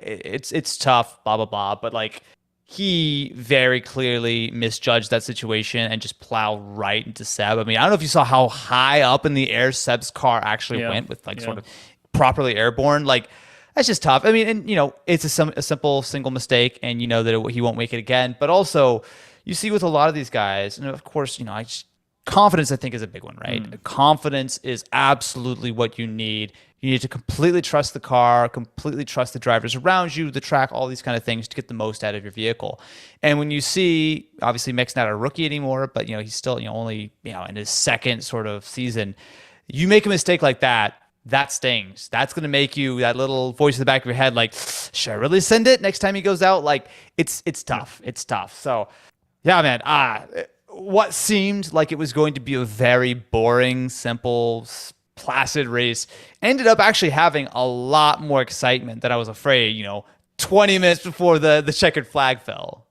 it's tough, blah, blah, blah. But like, he very clearly misjudged that situation and just plowed right into Seb. I mean, I don't know if you saw how high up in the air Seb's car actually went with sort of properly airborne. Like, that's just tough. I mean, and it's a simple single mistake, and that he won't make it again. But also, you see with a lot of these guys, and of course, confidence, I think, is a big one, right? Confidence is absolutely what you need. You need to completely trust the car, completely trust the drivers around you, the track, all these kind of things to get the most out of your vehicle. And when you see, obviously, Mick's not a rookie anymore, but he's still only in his second sort of season. You make a mistake like that, that stings. That's going to make you that little voice in the back of your head, like, should I really send it next time he goes out? Like, it's tough. It's tough. So, yeah, man. What seemed like it was going to be a very boring, simple, placid race ended up actually having a lot more excitement than I was afraid, 20 minutes before the checkered flag fell.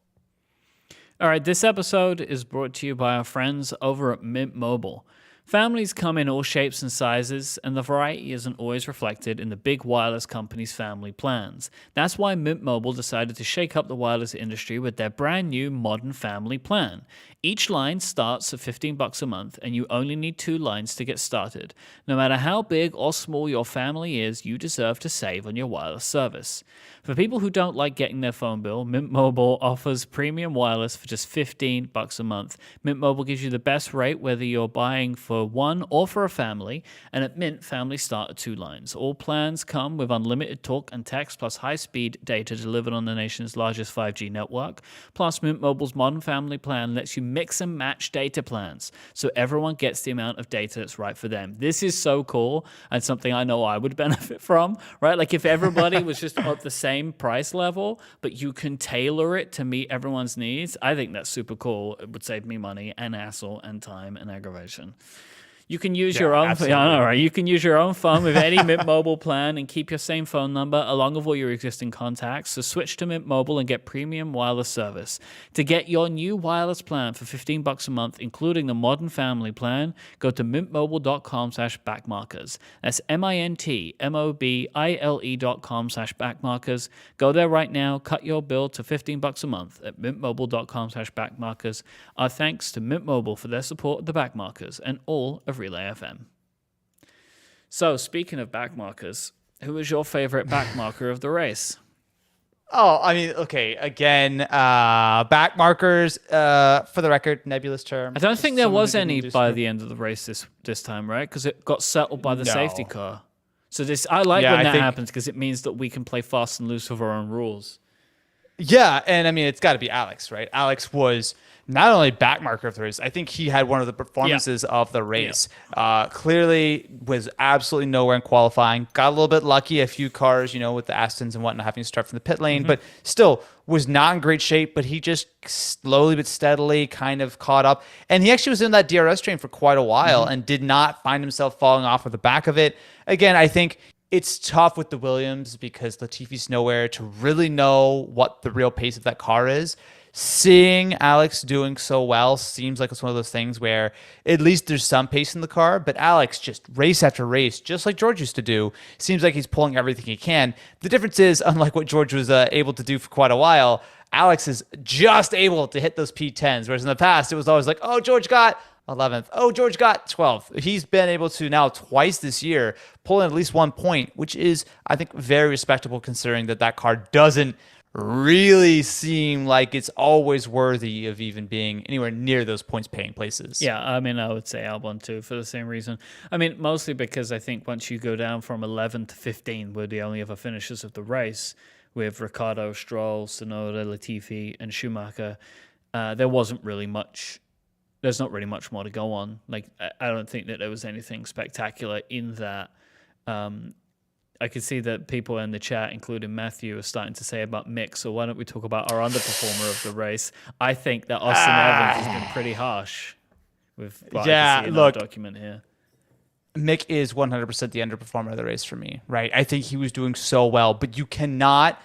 All right, this episode is brought to you by our friends over at Mint Mobile. Families come in all shapes and sizes, and the variety isn't always reflected in the big wireless companies' family plans. That's why Mint Mobile decided to shake up the wireless industry with their brand new modern family plan. Each line starts at $15 a month, and you only need 2 lines to get started. No matter how big or small your family is, you deserve to save on your wireless service. For people who don't like getting their phone bill, Mint Mobile offers premium wireless for just $15 a month. Mint Mobile gives you the best rate whether you're buying for one or for a family, and at Mint, families start at 2 lines. All plans come with unlimited talk and text plus high-speed data delivered on the nation's largest 5G network. Plus, Mint Mobile's modern family plan lets you mix and match data plans so everyone gets the amount of data that's right for them. This is so cool and something I know I would benefit from, right? Like if everybody was just at the same price level, but you can tailor it to meet everyone's needs, I think that's super cool. It would save me money and hassle and time and aggravation. You can use your own. Absolutely. Yeah, I know, right? You can use your own phone with any Mint Mobile plan and keep your same phone number along with all your existing contacts. So switch to Mint Mobile and get premium wireless service. To get your new wireless plan for $15 a month, including the modern family plan, go to mintmobile.com/backmarkers. That's mintmobile.com/backmarkers. Go there right now. Cut your bill to $15 a month at mintmobile.com/backmarkers. Our thanks to Mint Mobile for their support of the Backmarkers and all of Relay FM. So, speaking of backmarkers, who was your favorite backmarker of the race? Oh, I mean, okay. Again, back markers. For the record, nebulous term. I don't think there was any by the end of the race this time, right? Because it got settled by the safety car. So I like when that happens because it means that we can play fast and loose with our own rules. Yeah, and I mean, it's got to be Alex, right? Alex was not only back marker of the race, I think he had one of the performances of the race. Clearly was absolutely nowhere in qualifying. Got a little bit lucky, a few cars, with the Astons and whatnot having to start from the pit lane, but still was not in great shape, but he just slowly but steadily kind of caught up. And he actually was in that DRS train for quite a while and did not find himself falling off of the back of it. Again, I think it's tough with the Williams because Latifi's nowhere to really know what the real pace of that car is. Seeing Alex doing so well seems like it's one of those things where at least there's some pace in the car, but Alex just race after race, just like George used to do, seems like he's pulling everything he can. The difference is, unlike what George was able to do for quite a while, Alex is just able to hit those P10s, whereas in the past it was always like, oh, George got 11th. Oh, George got 12th. He's been able to now twice this year pull in at least 1 point, which is, I think, very respectable considering that car doesn't really seem like it's always worthy of even being anywhere near those points paying places. Yeah, I mean, I would say Albon too for the same reason. I mean, mostly because I think once you go down from 11 to 15, we're the only other finishers of the race with Ricciardo, Stroll, Tsunoda, Latifi, and Schumacher. There wasn't really much. There's not really much more to go on. Like, I don't think that there was anything spectacular in that. I could see that people in the chat, including Matthew, are starting to say about Mick. So why don't we talk about our underperformer of the race? I think that Austin Evans has been pretty harsh with what I can see in our document here. Mick is 100% the underperformer of the race for me, right? I think he was doing so well, but you cannot,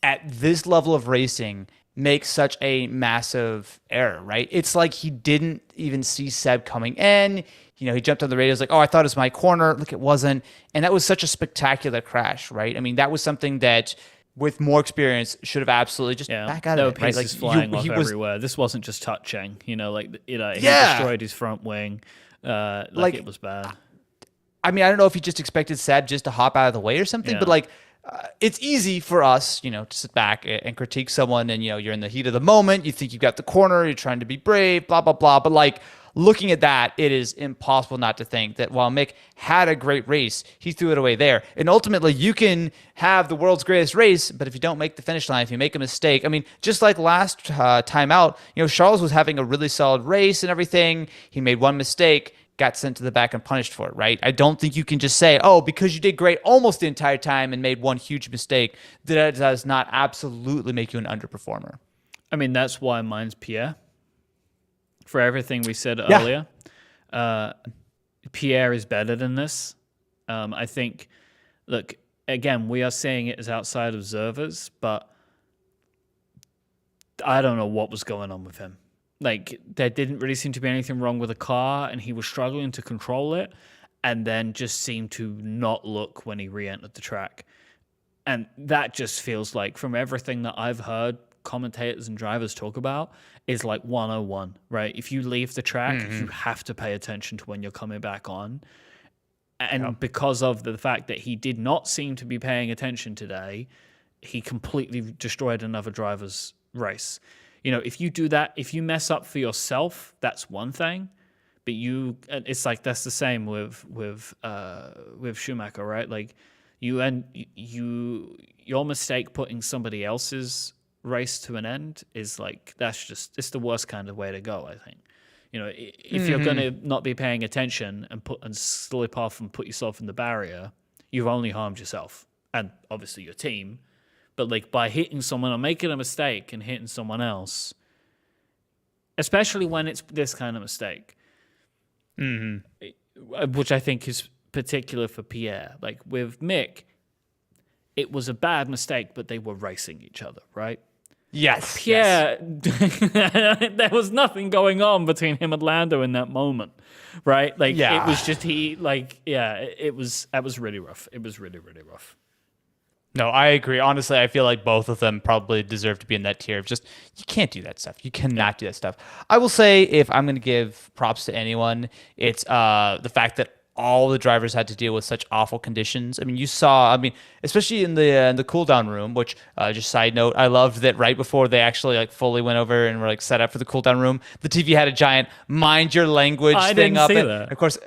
at this level of racing, make such a massive error, right? It's like he didn't even see Seb coming in. He jumped on the radio, was like, oh, I thought it was my corner. Look, it wasn't. And that was such a spectacular crash, right? I mean, that was something that, with more experience, should have absolutely just back out of it, right? Like, flying off everywhere. This wasn't just touching, he destroyed his front wing. Like it was bad. I mean, I don't know if he just expected Seb just to hop out of the way or something, but it's easy for us, to sit back and critique someone and, you're in the heat of the moment. You think you've got the corner. You're trying to be brave, blah, blah, blah. But looking at that, it is impossible not to think that while Mick had a great race, he threw it away there. And ultimately, you can have the world's greatest race, but if you don't make the finish line, if you make a mistake, I mean, just like last time out, Charles was having a really solid race and everything. He made one mistake, got sent to the back and punished for it, right? I don't think you can just say, oh, because you did great almost the entire time and made one huge mistake, that does not absolutely make you an underperformer. I mean, that's why mine's Pierre. For everything we said earlier, Pierre is better than this. I think, look, again, we are saying it as outside observers, but I don't know what was going on with him. Like, there didn't really seem to be anything wrong with the car, and he was struggling to control it, and then just seemed to not look when he re-entered the track. And that just feels like, from everything that I've heard commentators and drivers talk about, is like 101, right? If you leave the track, you have to pay attention to when you're coming back on. And because of the fact that he did not seem to be paying attention today, he completely destroyed another driver's race. You know, if you do that, if you mess up for yourself, that's one thing. But it's like that's the same with Schumacher, right? Like your mistake putting somebody else's race to an end is like it's the worst kind of way to go, I think. You know, if you're going to not be paying attention and slip off and put yourself in the barrier, you've only harmed yourself and obviously your team. But like by hitting someone or making a mistake and hitting someone else, especially when it's this kind of mistake, which I think is particular for Pierre. Like with Mick, it was a bad mistake, but they were racing each other, right? Yes. Pierre, there was nothing going on between him and Lando in that moment, right? Like it was just that was really rough. It was really, really rough. No, I agree. Honestly, I feel like both of them probably deserve to be in that tier of just, you can't do that stuff. You cannot do that stuff. I will say, if I'm going to give props to anyone, it's the fact that all the drivers had to deal with such awful conditions. I mean, especially in the cool down room, which just side note, I loved that right before they actually like fully went over and were like set up for the cool down room, the TV had a giant mind your language thing up. And of course,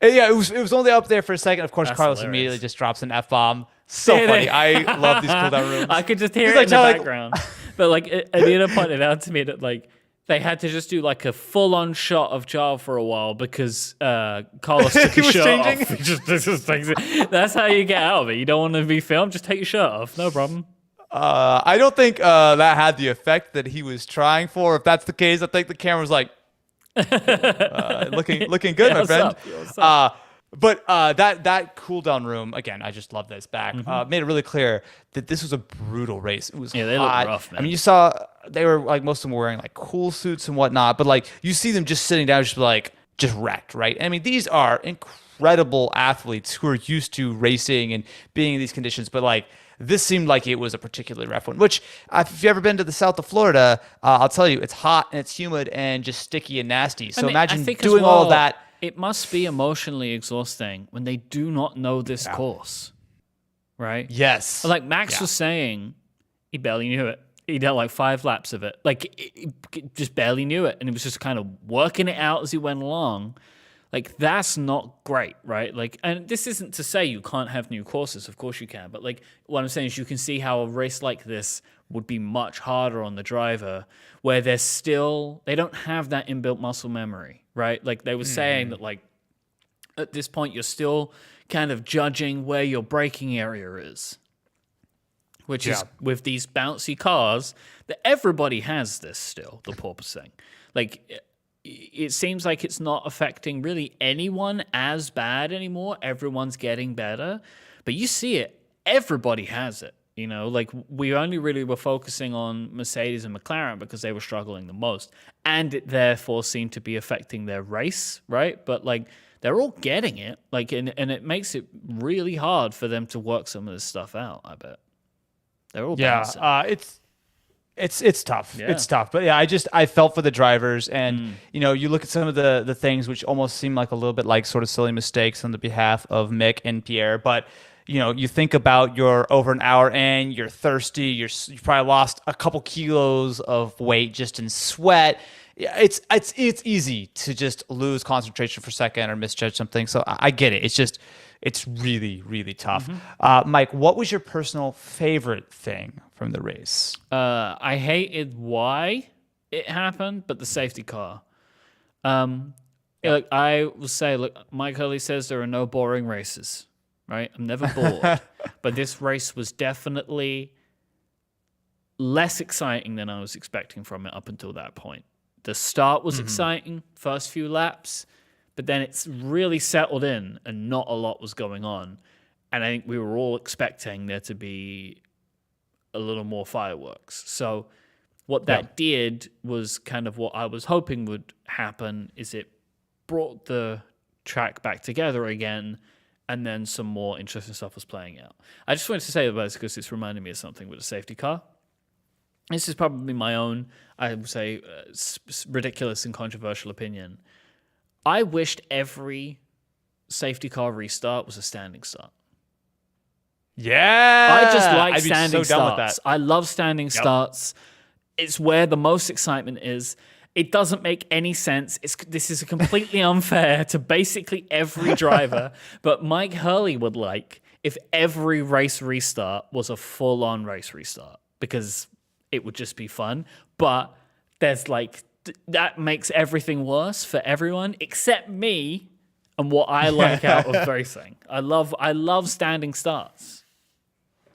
yeah, it was only up there for a second. Of course, that's Carlos hilarious. Immediately just drops an F-bomb. So funny. I love these cool down rooms. I could just hear it in the background. But like Anita pointed out to me that like they had to just do like a full-on shot of Charles for a while because Carlos took his shirt off. He just takes it. That's how you get out of it. You don't want to be filmed, just take your shirt off. No problem. I don't think that had the effect that he was trying for. If that's the case, I think the camera was like looking good, my friend. But that cool down room, again, I just love this back. Made it really clear that this was a brutal race. It was they hot. look rough, man. I mean, you saw they were like most of them were wearing like cool suits and whatnot, but like you see them just sitting down, just wrecked, right? I mean, these are incredible athletes who are used to racing and being in these conditions, but like this seemed like it was a particularly rough one. Which, if you've ever been to the south of Florida, I'll tell you, it's hot and it's humid and just sticky and nasty. So imagine doing all of that. It must be emotionally exhausting when they do not know this course, right? Yes. Like Max was saying, he barely knew it. He did like 5 laps of it. Like, he just barely knew it. And he was just kind of working it out as he went along. Like, that's not great, right? Like, and this isn't to say you can't have new courses. Of course you can. But like, what I'm saying is you can see how a race like this would be much harder on the driver where they don't have that inbuilt muscle memory, right? Like they were saying that like at this point you're still kind of judging where your braking area is, which is with these bouncy cars that everybody has this still, the porpoising. Like it seems like it's not affecting really anyone as bad anymore. Everyone's getting better, but you see it. Everybody has it. You know, like we only really were focusing on Mercedes and McLaren because they were struggling the most, and it therefore seemed to be affecting their race, right? But like they're all getting it, like, and it makes it really hard for them to work some of this stuff out. I bet they're all bouncing. It's tough. Yeah. It's tough. But yeah, I felt for the drivers, and you know, you look at some of the things which almost seem like a little bit like sort of silly mistakes on the behalf of Mick and Pierre, but. You know, you think about you're over an hour in, you're thirsty, you probably lost a couple kilos of weight just in sweat. It's easy to just lose concentration for a second or misjudge something. So I get it. It's really, really tough. Mike, what was your personal favorite thing from the race? I hated why it happened, but the safety car. Like I will say, look, Mike Hurley says there are no boring races. Right? I'm never bored. But this race was definitely less exciting than I was expecting from it up until that point. The start was exciting, first few laps, but then it's really settled in and not a lot was going on. And I think we were all expecting there to be a little more fireworks. So What that did was kind of what I was hoping would happen is it brought the track back together again, and then some more interesting stuff was playing out. I just wanted to say about this because it's reminding me of something with a safety car. This is probably my own, I would say, ridiculous and controversial opinion. I wished every safety car restart was a standing start. Yeah. I just like I'd be standing so done with starts. that. I love standing starts. It's where the most excitement is. It doesn't make any sense. This is completely unfair to basically every driver. But Mike Hurley would like if every race restart was a full-on race restart because it would just be fun. But there's like that makes everything worse for everyone except me and what I like out of racing. I love standing starts.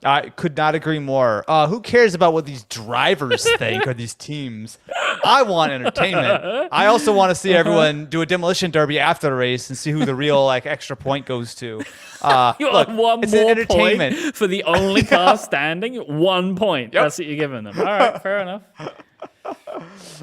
I could not agree more. Who cares about what these drivers think or these teams? I want entertainment. I also want to see everyone do a demolition derby after the race and see who the real like extra point goes to. Look, one it's more an entertainment point for the only car standing. 1 point. That's what you're giving them. All right, fair enough.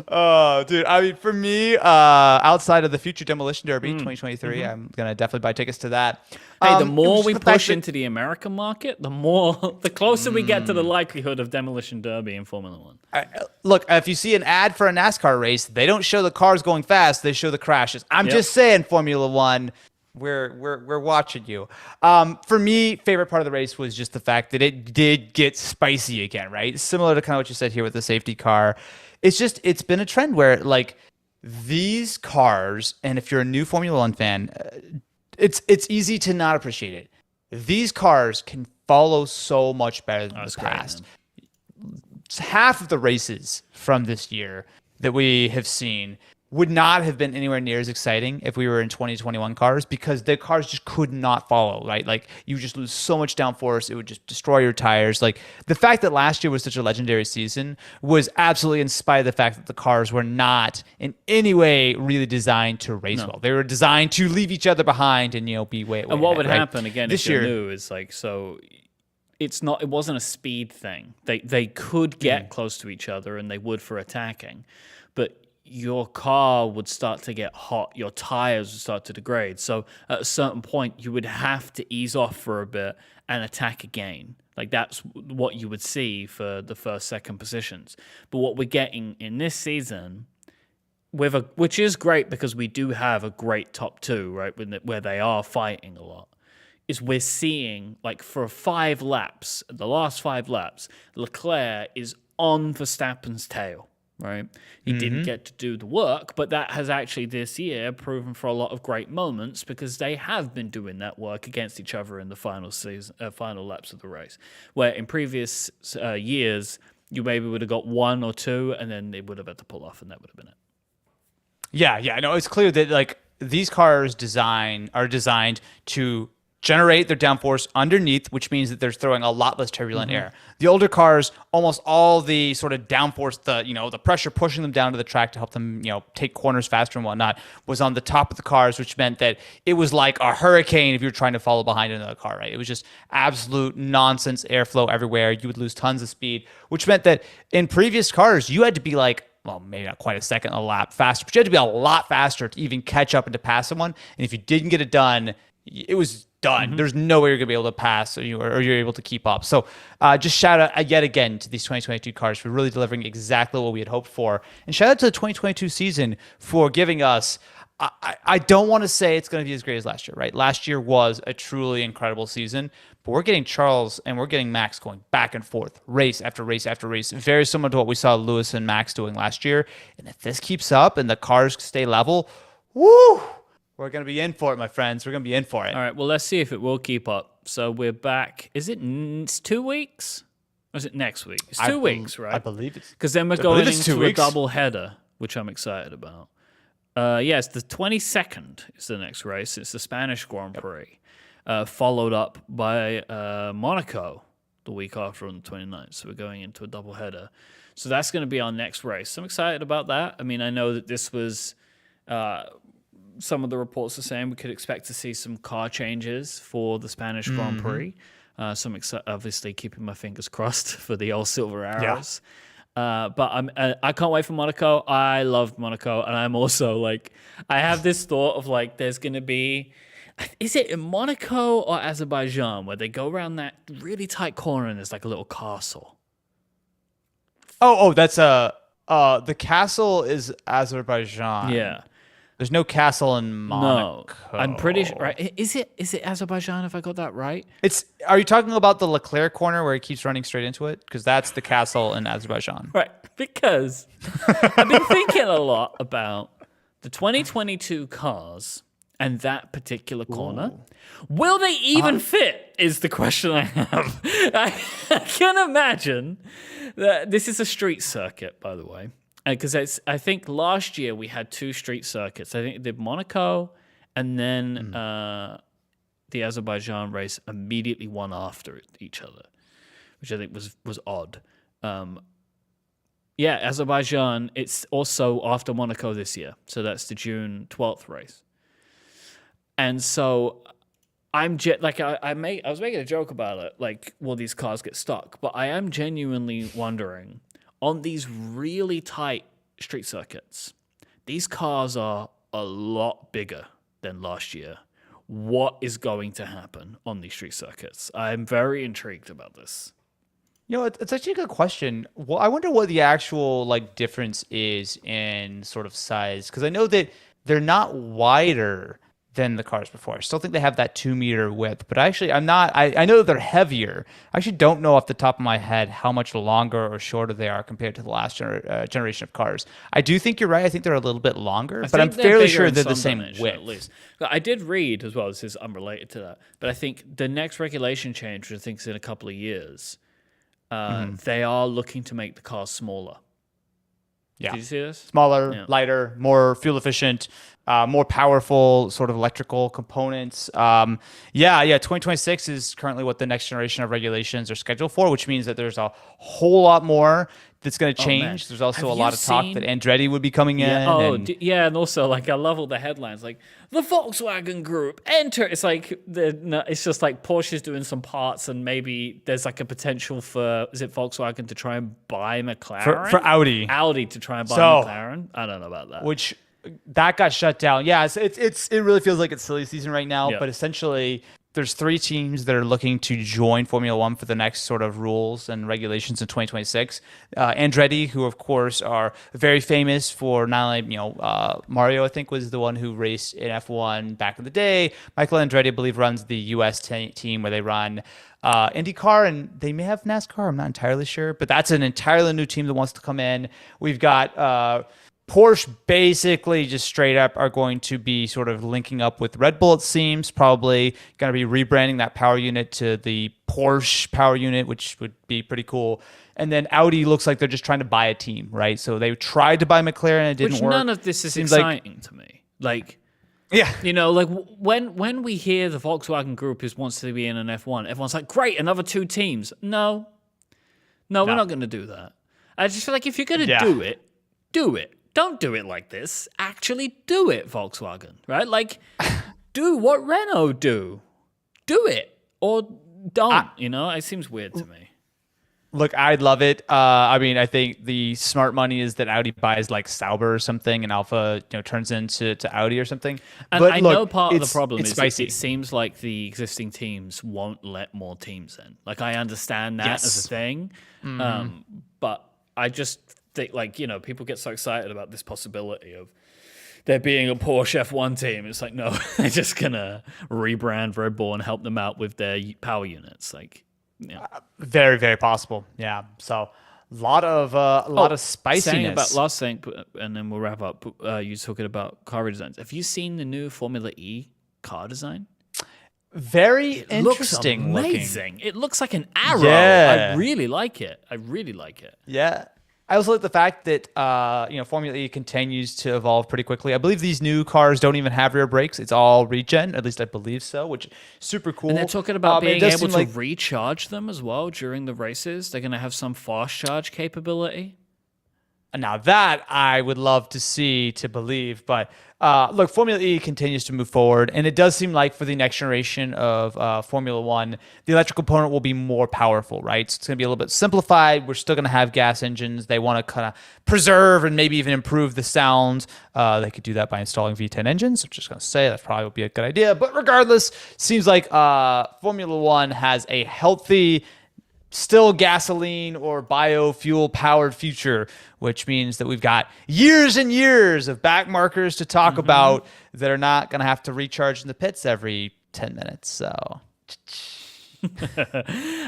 Oh, dude. I mean, for me, outside of the future demolition derby 2023, I'm gonna definitely buy tickets to that. Hey, the more we the push fact into the American market, the closer we get to the likelihood of demolition derby in Formula One. look, if you see an ad for a NASCAR race, they don't show the cars going fast; they show the crashes. I'm just saying, Formula One. We're watching you. For me, favorite part of the race was just the fact that it did get spicy again, right? Similar to kind of what you said here with the safety car. It's been a trend where like these cars, and if you're a new Formula One fan, it's easy to not appreciate it. These cars can follow so much better than the past. Half of the races from this year that we have seen would not have been anywhere near as exciting if we were in 2021 cars because the cars just could not follow, right? Like you just lose so much downforce. It would just destroy your tires. Like the fact that last year was such a legendary season was absolutely in spite of the fact that the cars were not in any way really designed to race well. They were designed to leave each other behind and, be way And what ahead, would right? happen again this if you're year, new is like, so it wasn't a speed thing. They could get close to each other and they would for attacking, but your car would start to get hot, your tires would start to degrade. So at a certain point, you would have to ease off for a bit and attack again. Like that's what you would see for the first, second positions. But what we're getting in this season, which is great because we do have a great top two, right, where they are fighting a lot, is we're seeing like for 5 laps, the last 5 laps, Leclerc is on Verstappen's tail. Right, he didn't get to do the work, but that has actually this year proven for a lot of great moments because they have been doing that work against each other in the final laps of the race. Where in previous years, you maybe would have got 1 or 2, and then they would have had to pull off, and that would have been it. Yeah, no, it's clear that like these cars are designed to generate their downforce underneath, which means that they're throwing a lot less turbulent air. The older cars, almost all the sort of downforce, the pressure pushing them down to the track to help them, take corners faster and whatnot, was on the top of the cars, which meant that it was like a hurricane if you were trying to follow behind another car, right? It was just absolute nonsense airflow everywhere. You would lose tons of speed, which meant that in previous cars, you had to be like, well, maybe not quite a second a lap faster, but you had to be a lot faster to even catch up and to pass someone. And if you didn't get it done, it was done. There's no way you're going to be able to pass or you're able to keep up. So just shout out yet again to these 2022 cars for really delivering exactly what we had hoped for. And shout out to the 2022 season for giving us, I don't want to say it's going to be as great as last year, right? Last year was a truly incredible season, but we're getting Charles and we're getting Max going back and forth, race after race after race, very similar to what we saw Lewis and Max doing last year. And if this keeps up and the cars stay level, woo! We're going to be in for it, my friends. We're going to be in for it. All right, well, let's see if it will keep up. So we're back. Is it 2 weeks? Or is it next week? It's 2 weeks, right? I believe it's... Because then we're going into a double header, which I'm excited about. It's the 22nd is the next race. It's the Spanish Grand Prix, followed up by Monaco the week after on the 29th. So we're going into a double header. So that's going to be our next race. I'm excited about that. I mean, I know that this was... some of the reports are saying we could expect to see some car changes for the Spanish Grand Prix. So I'm obviously keeping my fingers crossed for the old silver arrows. But I can't wait for Monaco. I love Monaco, and I'm also like, I have this thought of like, there's gonna be, is it in Monaco or Azerbaijan where they go around that really tight corner and there's like a little castle? That's the castle is Azerbaijan. Yeah. There's no castle in Monaco. No, I'm pretty sure. Right? Is it Azerbaijan? If I got that right? Are you talking about the Leclerc corner where he keeps running straight into it? Because that's the castle in Azerbaijan. Right. Because I've been thinking a lot about the 2022 cars and that particular corner. Will they even fit? Is the question I have. I can imagine that this is a street circuit, by the way. Because I think last year we had 2 street circuits. I think they did Monaco and then the Azerbaijan race immediately one after each other, which I think was odd. Azerbaijan, it's also after Monaco this year. So that's the June 12th race. And so I was making a joke about it, like, will these cars get stuck? But I am genuinely wondering, on these really tight street circuits, these cars are a lot bigger than last year. What is going to happen on these street circuits? I'm very intrigued about this. It's actually a good question. Well, I wonder what the actual difference is in sort of size, because I know that they're not wider than the cars before. I still think they have that 2-meter width, but actually I know that they're heavier. I actually don't know off the top of my head how much longer or shorter they are compared to the last generation of cars. I do think you're right. I think they're a little bit longer, but I'm fairly sure they're the same width. At least. I did read as well, this is unrelated to that, but I think the next regulation change, which I think is in a couple of years, they are looking to make the cars smaller. Yeah. Did you see this? Smaller, lighter, more fuel efficient, more powerful sort of electrical components. 2026 is currently what the next generation of regulations are scheduled for, which means that there's a whole lot more that's going to change. There's also a lot of talk that Andretti would be coming in. And also I love all the headlines, like the Volkswagen Group enter. It's like it's just like Porsche's doing some parts, and maybe there's like a potential for Volkswagen to try and buy McLaren for Audi to try and buy McLaren. I don't know about that. Which that got shut down. Yeah, it really feels like it's silly season right now. But essentially, there's 3 teams that are looking to join Formula One for the next sort of rules and regulations in 2026. Andretti, who of course are very famous for not only Mario, I think was the one who raced in F1 back in the day. Michael Andretti, I believe, runs the U.S. team where they run IndyCar, and they may have NASCAR. I'm not entirely sure, but that's an entirely new team that wants to come in. We've got Porsche basically just straight up are going to be sort of linking up with Red Bull, it seems, probably going to be rebranding that power unit to the Porsche power unit, which would be pretty cool. And then Audi looks like they're just trying to buy a team, right? So they tried to buy McLaren, it didn't work. None of this is exciting to me. When we hear the Volkswagen Group wants to be in an F1, everyone's like, great, another 2 teams. No, we're not going to do that. I just feel like if you're going to do it, do it. Don't do it like this. Actually do it, Volkswagen, right? Like, do what Renault do. Do it. Or don't, It seems weird to me. Look, I'd love it. I think the smart money is that Audi buys like Sauber or something, and Alpha turns into Audi or something. And I know part of the problem is it seems like the existing teams won't let more teams in. Like, I understand that as a thing, but I just think, people get so excited about this possibility of there being a Porsche F1 team. It's like, no, they're just gonna rebrand Red Bull and help them out with their power units. Very, very possible. Yeah. So a lot of spiciness. Last thing, and then we'll wrap up. You talking about car redesigns. Have you seen the new Formula E car design? Very interesting. Looks amazing. Looking. It looks like an arrow. Yeah. I really like it. Yeah. I also like the fact that Formula E continues to evolve pretty quickly. I believe these new cars don't even have rear brakes. It's all regen, at least I believe so, which is super cool. And they're talking about being able to recharge them as well during the races. They're going to have some fast charge capability. Now that I would love to see, to believe, but look, Formula E continues to move forward, and it does seem like for the next generation of Formula One, the electric component will be more powerful, right? So it's going to be a little bit simplified. We're still going to have gas engines. They want to kind of preserve and maybe even improve the sound. They could do that by installing V10 engines. I'm just going to say that probably would be a good idea. But regardless, seems like Formula One has a healthy, still gasoline or biofuel powered future, which means that we've got years and years of back markers to talk about that are not going to have to recharge in the pits every 10 minutes. So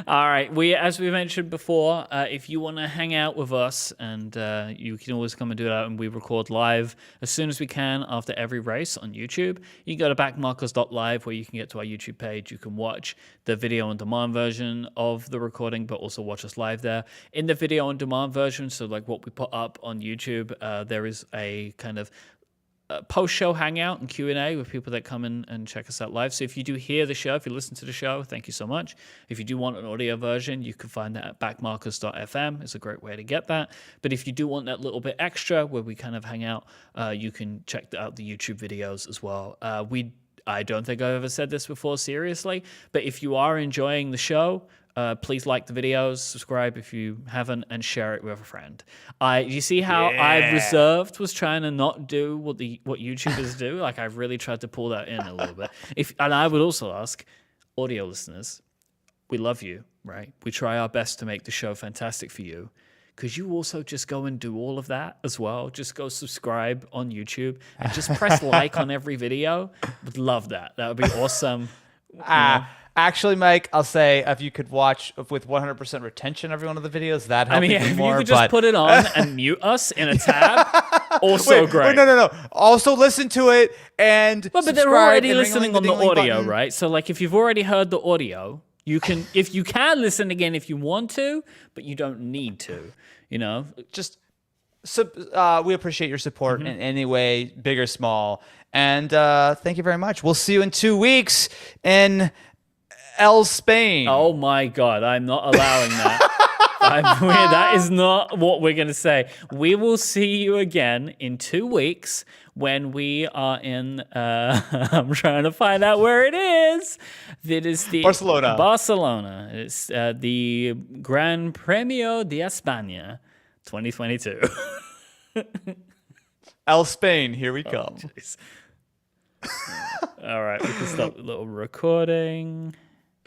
all right. As we mentioned before, if you want to hang out with us, and you can always come and do that, and we record live as soon as we can after every race on YouTube. You can go to backmarkers.live where you can get to our YouTube page. You can watch the video on demand version of the recording, but also watch us live there. In the video on demand version, so like what we put up on YouTube, there is a kind of post-show hangout and Q&A with people that come in and check us out live. So if you do hear the show, if you listen to the show, thank you so much. If you do want an audio version, you can find that at backmarkers.fm. It's a great way to get that. But if you do want that little bit extra where we kind of hang out, you can check out the YouTube videos as well. I don't think I've ever said this before seriously, but if you are enjoying the show, please like the videos, subscribe if you haven't, and share it with a friend. You see how I reserved was trying to not do what YouTubers do? Like, I've really tried to pull that in a little bit. And I would also ask, audio listeners, we love you, right? We try our best to make the show fantastic for you. Could you also just go and do all of that as well? Just go subscribe on YouTube and just press like on every video. Would love that. That would be awesome. Actually, Mike, I'll say if you could watch with 100% retention every one of the videos, that helps me if more. You could just put it on and mute us in a tab, also great. No. Also listen to it and but they're already listening on the audio, button. Right? So like if you've already heard the audio, you can listen again if you want to, but you don't need to, Just we appreciate your support in any way, big or small. And thank you very much. We'll see you in 2 weeks in Spain. Oh my God, I'm not allowing that. That is not what we're going to say. We will see you again in 2 weeks when we are in, I'm trying to find out where it is. It is the Barcelona. It's the Gran Premio de España 2022. Spain, here we come. All right, we can stop the little recording.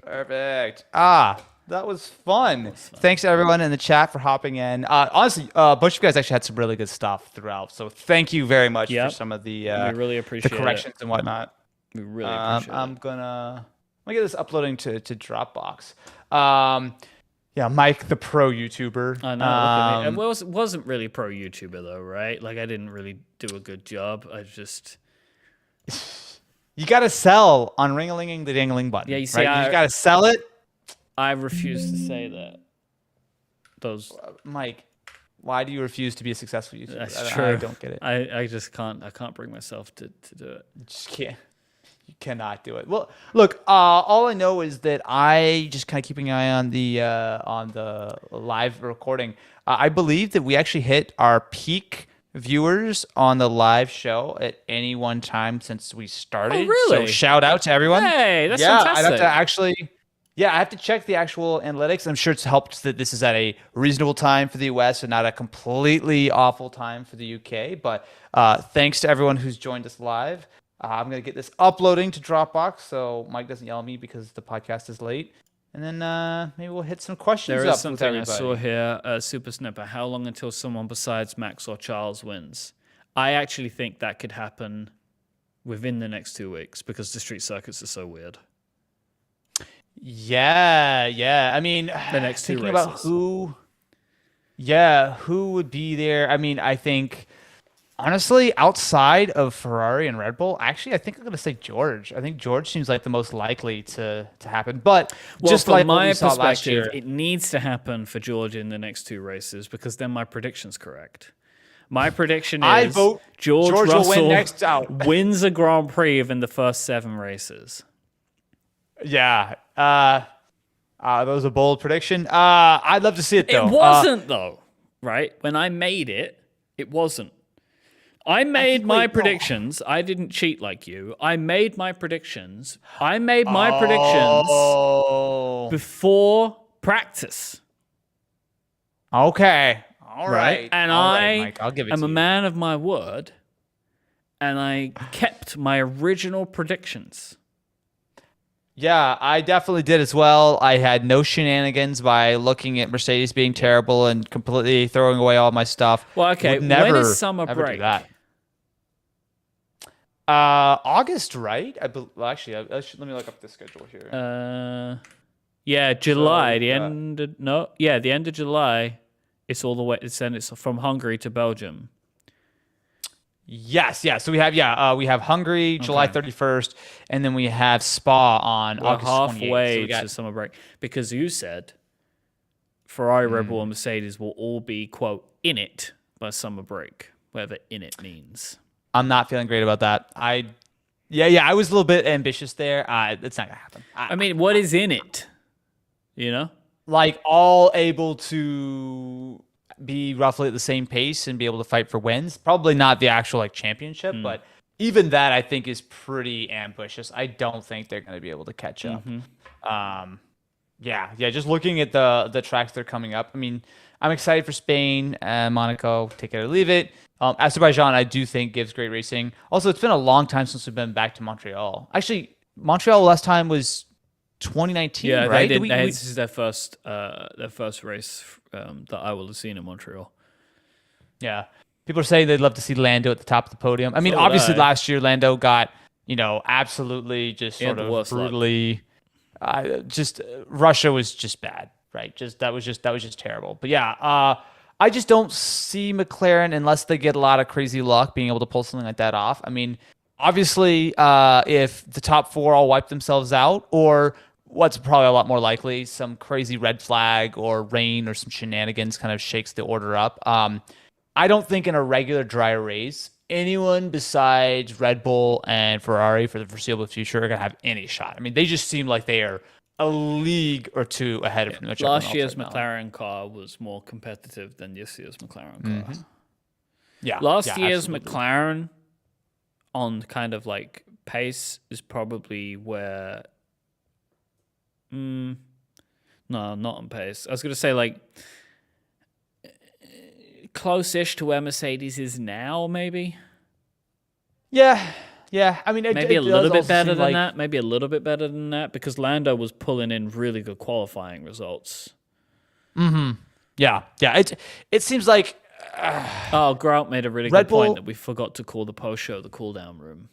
Perfect. That was fun. Thanks to everyone in the chat for hopping in. Honestly, a bunch of you guys actually had some really good stuff throughout. So thank you very much for some of the we really appreciate the corrections and whatnot. We really appreciate I'm gonna get this uploading to Dropbox. Mike, the pro YouTuber. I know. Look at me. It wasn't really pro YouTuber though, right? Like I didn't really do a good job. I just. You got to sell on ring-a-linging the dingling button. Yeah, you see, right? You got to sell it. I refuse to say that. Mike, why do you refuse to be a successful YouTuber? That's true. I don't get it. I just can't. I can't bring myself to do it. You just can't. You cannot do it. Well, look. All I know is that I just kind of keeping an eye on the live recording. I believe that we actually hit our peak viewers on the live show at any one time since we started. Oh, really? So shout out to everyone. Hey, that's fantastic. I'd have to actually. Yeah, I have to check the actual analytics. I'm sure it's helped that this is at a reasonable time for the US and not a completely awful time for the UK. But thanks to everyone who's joined us live. I'm going to get this uploading to Dropbox so Mike doesn't yell at me because the podcast is late. And then maybe we'll hit some questions up. There is something I with saw here, Super Snipper. How long until someone besides Max or Charles wins? I actually think that could happen within the next 2 weeks because the street circuits are so weird. Yeah. I mean, the next 2 races. About who would be there? I mean, I think honestly, outside of Ferrari and Red Bull, actually, I think I'm going to say George. I think George seems like the most likely to happen. But just from like my perspective, last year, it needs to happen for George in the next 2 races because then my prediction's correct. My prediction is I vote George Russell will win next out. wins a Grand Prix in the first 7 races. Yeah. That was a bold prediction. I'd love to see it, though. It wasn't, though, right? When I made it, It wasn't. I made my no. predictions. I didn't cheat like you. I made my predictions. I made my predictions before practice. Okay. All right. And All I right, Mike, I'll give it am to a you. man of my word, and I kept my original predictions. Yeah, I definitely did as well. I had no shenanigans by looking at Mercedes being terrible and completely throwing away all my stuff. Well, okay. Would never, when is summer ever break? do that. August, right? Actually, let me look up the schedule here. Yeah, July. So, The end of July. It's all the way. It's from Hungary to Belgium. Yes, yeah. So we have Hungary, July 31st, and then we have Spa on August 28th. Halfway to summer break, because you said Ferrari, Red Bull, and Mercedes will all be quote in it by summer break, whatever in it means. I'm not feeling great about that. I was a little bit ambitious there. It's not gonna happen. I mean, what is in it? You know, like all able to be roughly at the same pace and be able to fight for wins. Probably not the actual like championship, but even that I think is pretty ambitious. I don't think they're going to be able to catch up. Just looking at the tracks that are coming up. I mean, I'm excited for Spain, Monaco, take it or leave it. Azerbaijan, I do think gives great racing. Also, it's been a long time since we've been back to Montreal. Actually, Montreal last time was 2019, right? This is their first race that I will have seen in Montreal. Yeah. People are saying they'd love to see Lando at the top of the podium. I mean, obviously last year Lando got, absolutely just sort of brutally Russia was just bad, right? That was just terrible. But yeah, I just don't see McLaren, unless they get a lot of crazy luck, being able to pull something like that off. I mean, obviously, if the top four all wipe themselves out, or what's probably a lot more likely, some crazy red flag or rain or some shenanigans kind of shakes the order up. I don't think in a regular dry race, anyone besides Red Bull and Ferrari for the foreseeable future are going to have any shot. I mean, they just seem like they are a league or two ahead of pretty much everyone else. Last year's McLaren car was more competitive than this year's McLaren car. Yeah. Last year's McLaren on kind of like pace is probably where... no, not on pace. I was going to say like close-ish to where Mercedes is now, maybe. Yeah. I mean, maybe a little bit better than that. Maybe a little bit better than that, because Lando was pulling in really good qualifying results. Yeah. It seems like. Grant made a really good point that we forgot to call the post show the cool down room.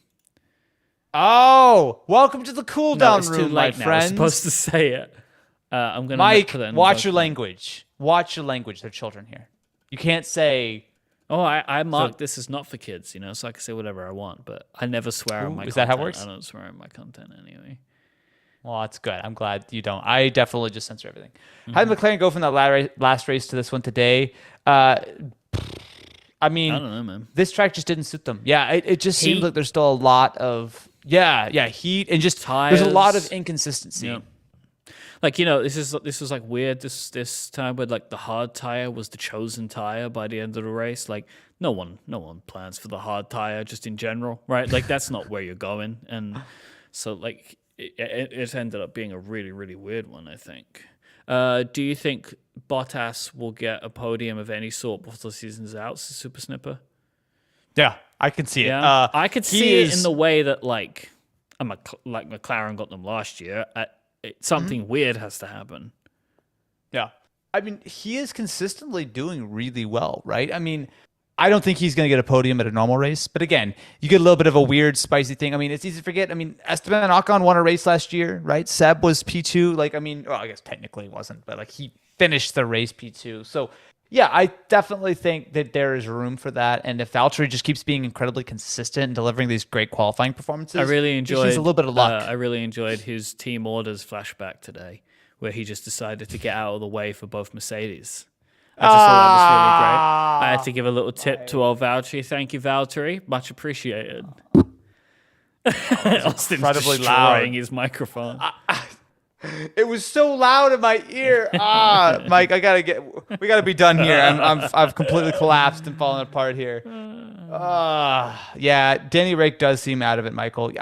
Oh, welcome to the cool down room, too late my now. friends. I was supposed to say it. I'm gonna Mike, watch your language. Watch your language. There are children here. You can't say. Oh, I marked this as not for kids, so I can say whatever I want, but I never swear on my content. Is that how it works? I don't swear on my content anyway. Well, that's good. I'm glad you don't. I definitely just censor everything. How did McLaren go from that last race to this one today? I mean, I don't know, man. This track just didn't suit them. Yeah, it just seems like there's still a lot of heat and just tires. There's a lot of inconsistency. Yep. Like, this was like weird this time where like the hard tire was the chosen tire by the end of the race. Like no one plans for the hard tire just in general, right? Like that's not where you're going. And so like it ended up being a really, really weird one, I think. Do you think Bottas will get a podium of any sort before the season's out, Super Snipper? Yeah, I can see it. I could see it in the way that like McLaren got them last year. Something weird has to happen. Yeah. I mean, he is consistently doing really well, right? I mean, I don't think he's going to get a podium at a normal race. But again, you get a little bit of a weird, spicy thing. I mean, it's easy to forget. I mean, Esteban Ocon won a race last year, right? Seb was P2. Like, I mean, well, I guess technically he wasn't, but like he finished the race P2. So, yeah, I definitely think that there is room for that. And if Valtteri just keeps being incredibly consistent and delivering these great qualifying performances, I really enjoyed a little bit of luck. I really enjoyed his team orders flashback today, where he just decided to get out of the way for both Mercedes. I just thought that was really great. I had to give a little tip to old Valtteri. Thank you, Valtteri. Much appreciated. Austin's incredibly destroying loud. his microphone. It was so loud in my ear. Mike, we gotta be done here. I've completely collapsed and fallen apart here. Yeah, Danny Rick does seem out of it, Michael.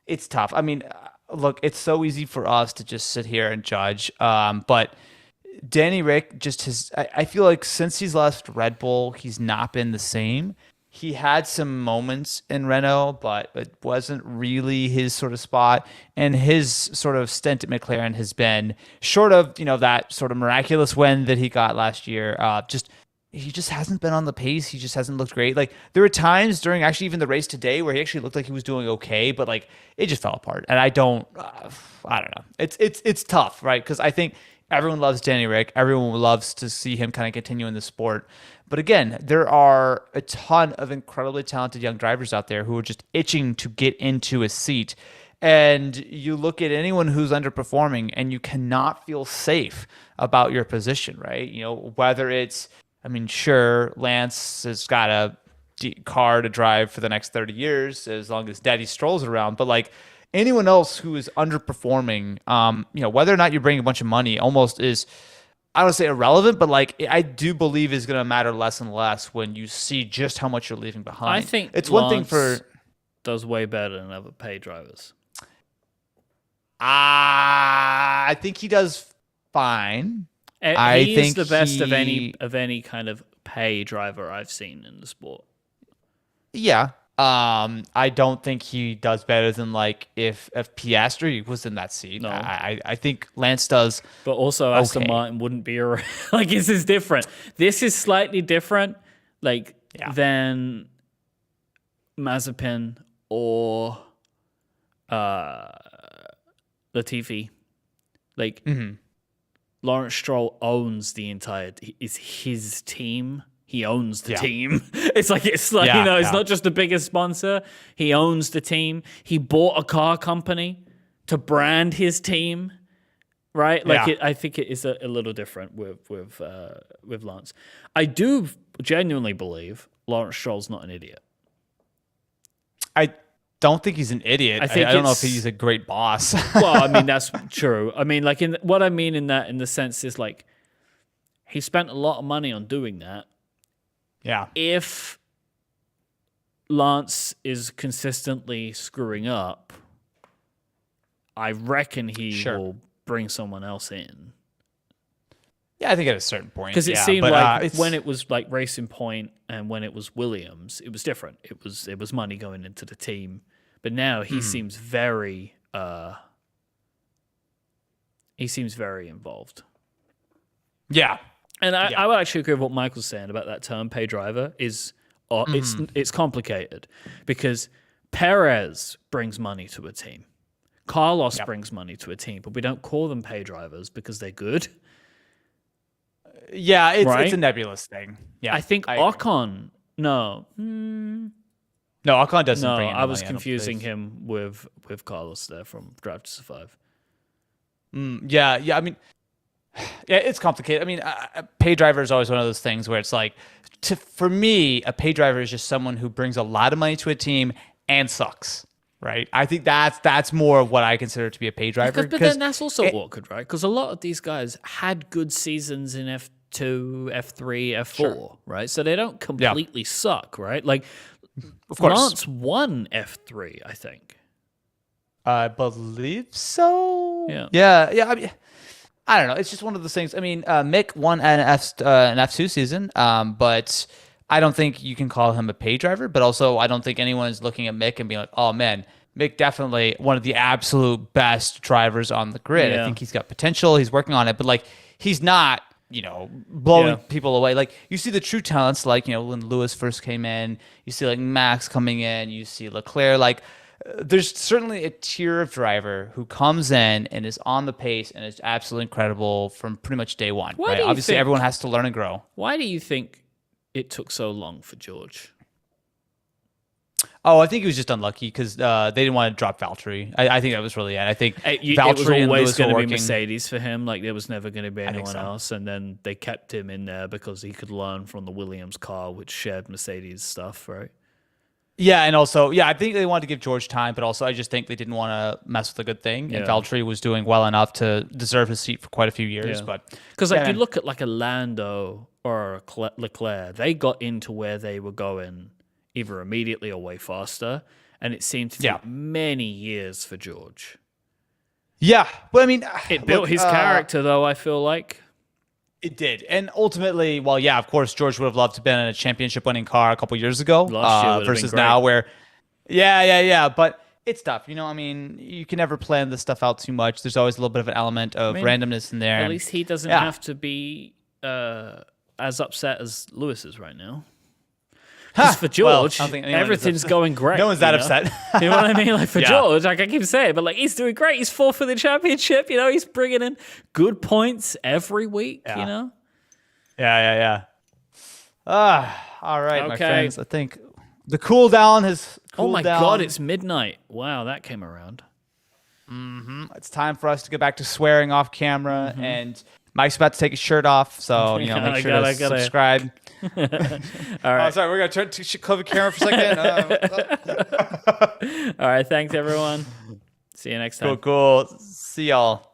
It's tough. I mean, look, it's so easy for us to just sit here and judge. But Danny Rick I feel like since he's left Red Bull, he's not been the same. He had some moments in Renault, but it wasn't really his sort of spot. And his sort of stint at McLaren has been short of, that sort of miraculous win that he got last year. He just hasn't been on the pace. He just hasn't looked great. Like there were times during actually even the race today where he actually looked like he was doing okay, but like it just fell apart. And I don't know. It's tough, right? Because I think everyone loves Danny Rick. Everyone loves to see him kind of continue in the sport. But again, there are a ton of incredibly talented young drivers out there who are just itching to get into a seat. And you look at anyone who's underperforming and you cannot feel safe about your position, right? Whether it's, sure, Lance has got a car to drive for the next 30 years as long as Daddy Stroll's around. But like anyone else who is underperforming, whether or not you bring a bunch of money almost is, I don't say irrelevant, but like I do believe is going to matter less and less when you see just how much you're leaving behind. I think it's Lance one thing for does way better than other pay drivers. I think he does fine. He's the best of any kind of pay driver I've seen in the sport. Yeah. I don't think he does better than like if Piastri was in that seat. No. I think Lance does. But also Aston Martin wouldn't be around. Like this is different. This is slightly different, than Mazepin or Latifi. Lawrence Stroll owns the entire. It's his team. He owns the team. It's not just the biggest sponsor. He owns the team. He bought a car company to brand his team, right? I think it is a little different with Lance. I do genuinely believe Lawrence Stroll's not an idiot. I don't think he's an idiot. I don't know if he's a great boss. Well, that's true. What I mean in the sense is like he spent a lot of money on doing that. Yeah. If Lance is consistently screwing up, I reckon he will bring someone else in. Yeah, I think at a certain point. Because it seemed like when it was like Racing Point and when it was Williams, it was different. It was money going into the team. But now he seems very involved. Yeah. And I would actually agree with what Michael's saying about that term, pay driver, is it's complicated because Perez brings money to a team. Carlos brings money to a team, but we don't call them pay drivers because they're good. Yeah, it's a nebulous thing. Yeah, I think Ocon, no. No, Ocon doesn't bring any I was money, confusing him with Carlos there from Drive to Survive. Yeah, it's complicated. A pay driver is always one of those things where it's like, for me, a pay driver is just someone who brings a lot of money to a team and sucks, right? I think that's more of what I consider to be a pay driver. But then that's also awkward, right? Because a lot of these guys had good seasons in F2, F3, F4, right? So they don't completely suck, right? Like, of course, Lance won F3, I think. I believe so. Yeah. I don't know. It's just one of those things. Mick won an F2 season, but I don't think you can call him a pay driver. But also, I don't think anyone is looking at Mick and being like, "Oh man, Mick definitely one of the absolute best drivers on the grid." Yeah. I think he's got potential. He's working on it, but like he's not, blowing people away. Like you see the true talents, like when Lewis first came in, you see like Max coming in, you see Leclerc, like. There's certainly a tier of driver who comes in and is on the pace and is absolutely incredible from pretty much day one. Right? Obviously, everyone has to learn and grow. Why do you think it took so long for George? Oh, I think he was just unlucky because they didn't want to drop Valtteri. I think that was really it. I think it was always going to be Mercedes for him. Like there was never going to be anyone else. And then they kept him in there because he could learn from the Williams car, which shared Mercedes stuff, right? Yeah, and also, yeah, I think they wanted to give George time, but also I just think they didn't want to mess with a good thing. And Yeah. Valtteri was doing well enough to deserve his seat for quite a few years. Yeah. But Because yeah, like you man. look at like a Lando or a Leclerc, they got into where they were going either immediately or way faster, and it seemed to take Yeah. many years for George. Yeah, but I mean, It built his character, though. I feel like. It did, and ultimately, well, yeah, of course, George would have loved to have been in a championship-winning car a couple years ago Last year would have versus been great. now, where, yeah, but it's tough. I mean, you can never plan this stuff out too much. There's always a little bit of an element of randomness in there. At least he doesn't have to be as upset as Lewis is right now. Because for George, I don't think anyone is everything's upset. going great. No one's that you know? upset. You know what I mean? Like for Yeah. George, like I keep saying, but like he's doing great. He's fourth for the championship. You know, he's bringing in good points every week. Yeah. You know. Yeah. All right, my Okay. friends. I think the cool down has cooled Oh my down. God, it's midnight. Wow, that came around. It's time for us to get back to swearing off camera, and Mike's about to take his shirt off, so make I sure gotta- to subscribe. All right. Oh, sorry, we're gonna turn to cover camera for a second. All right. Thanks, everyone. See you next time. Cool. See y'all.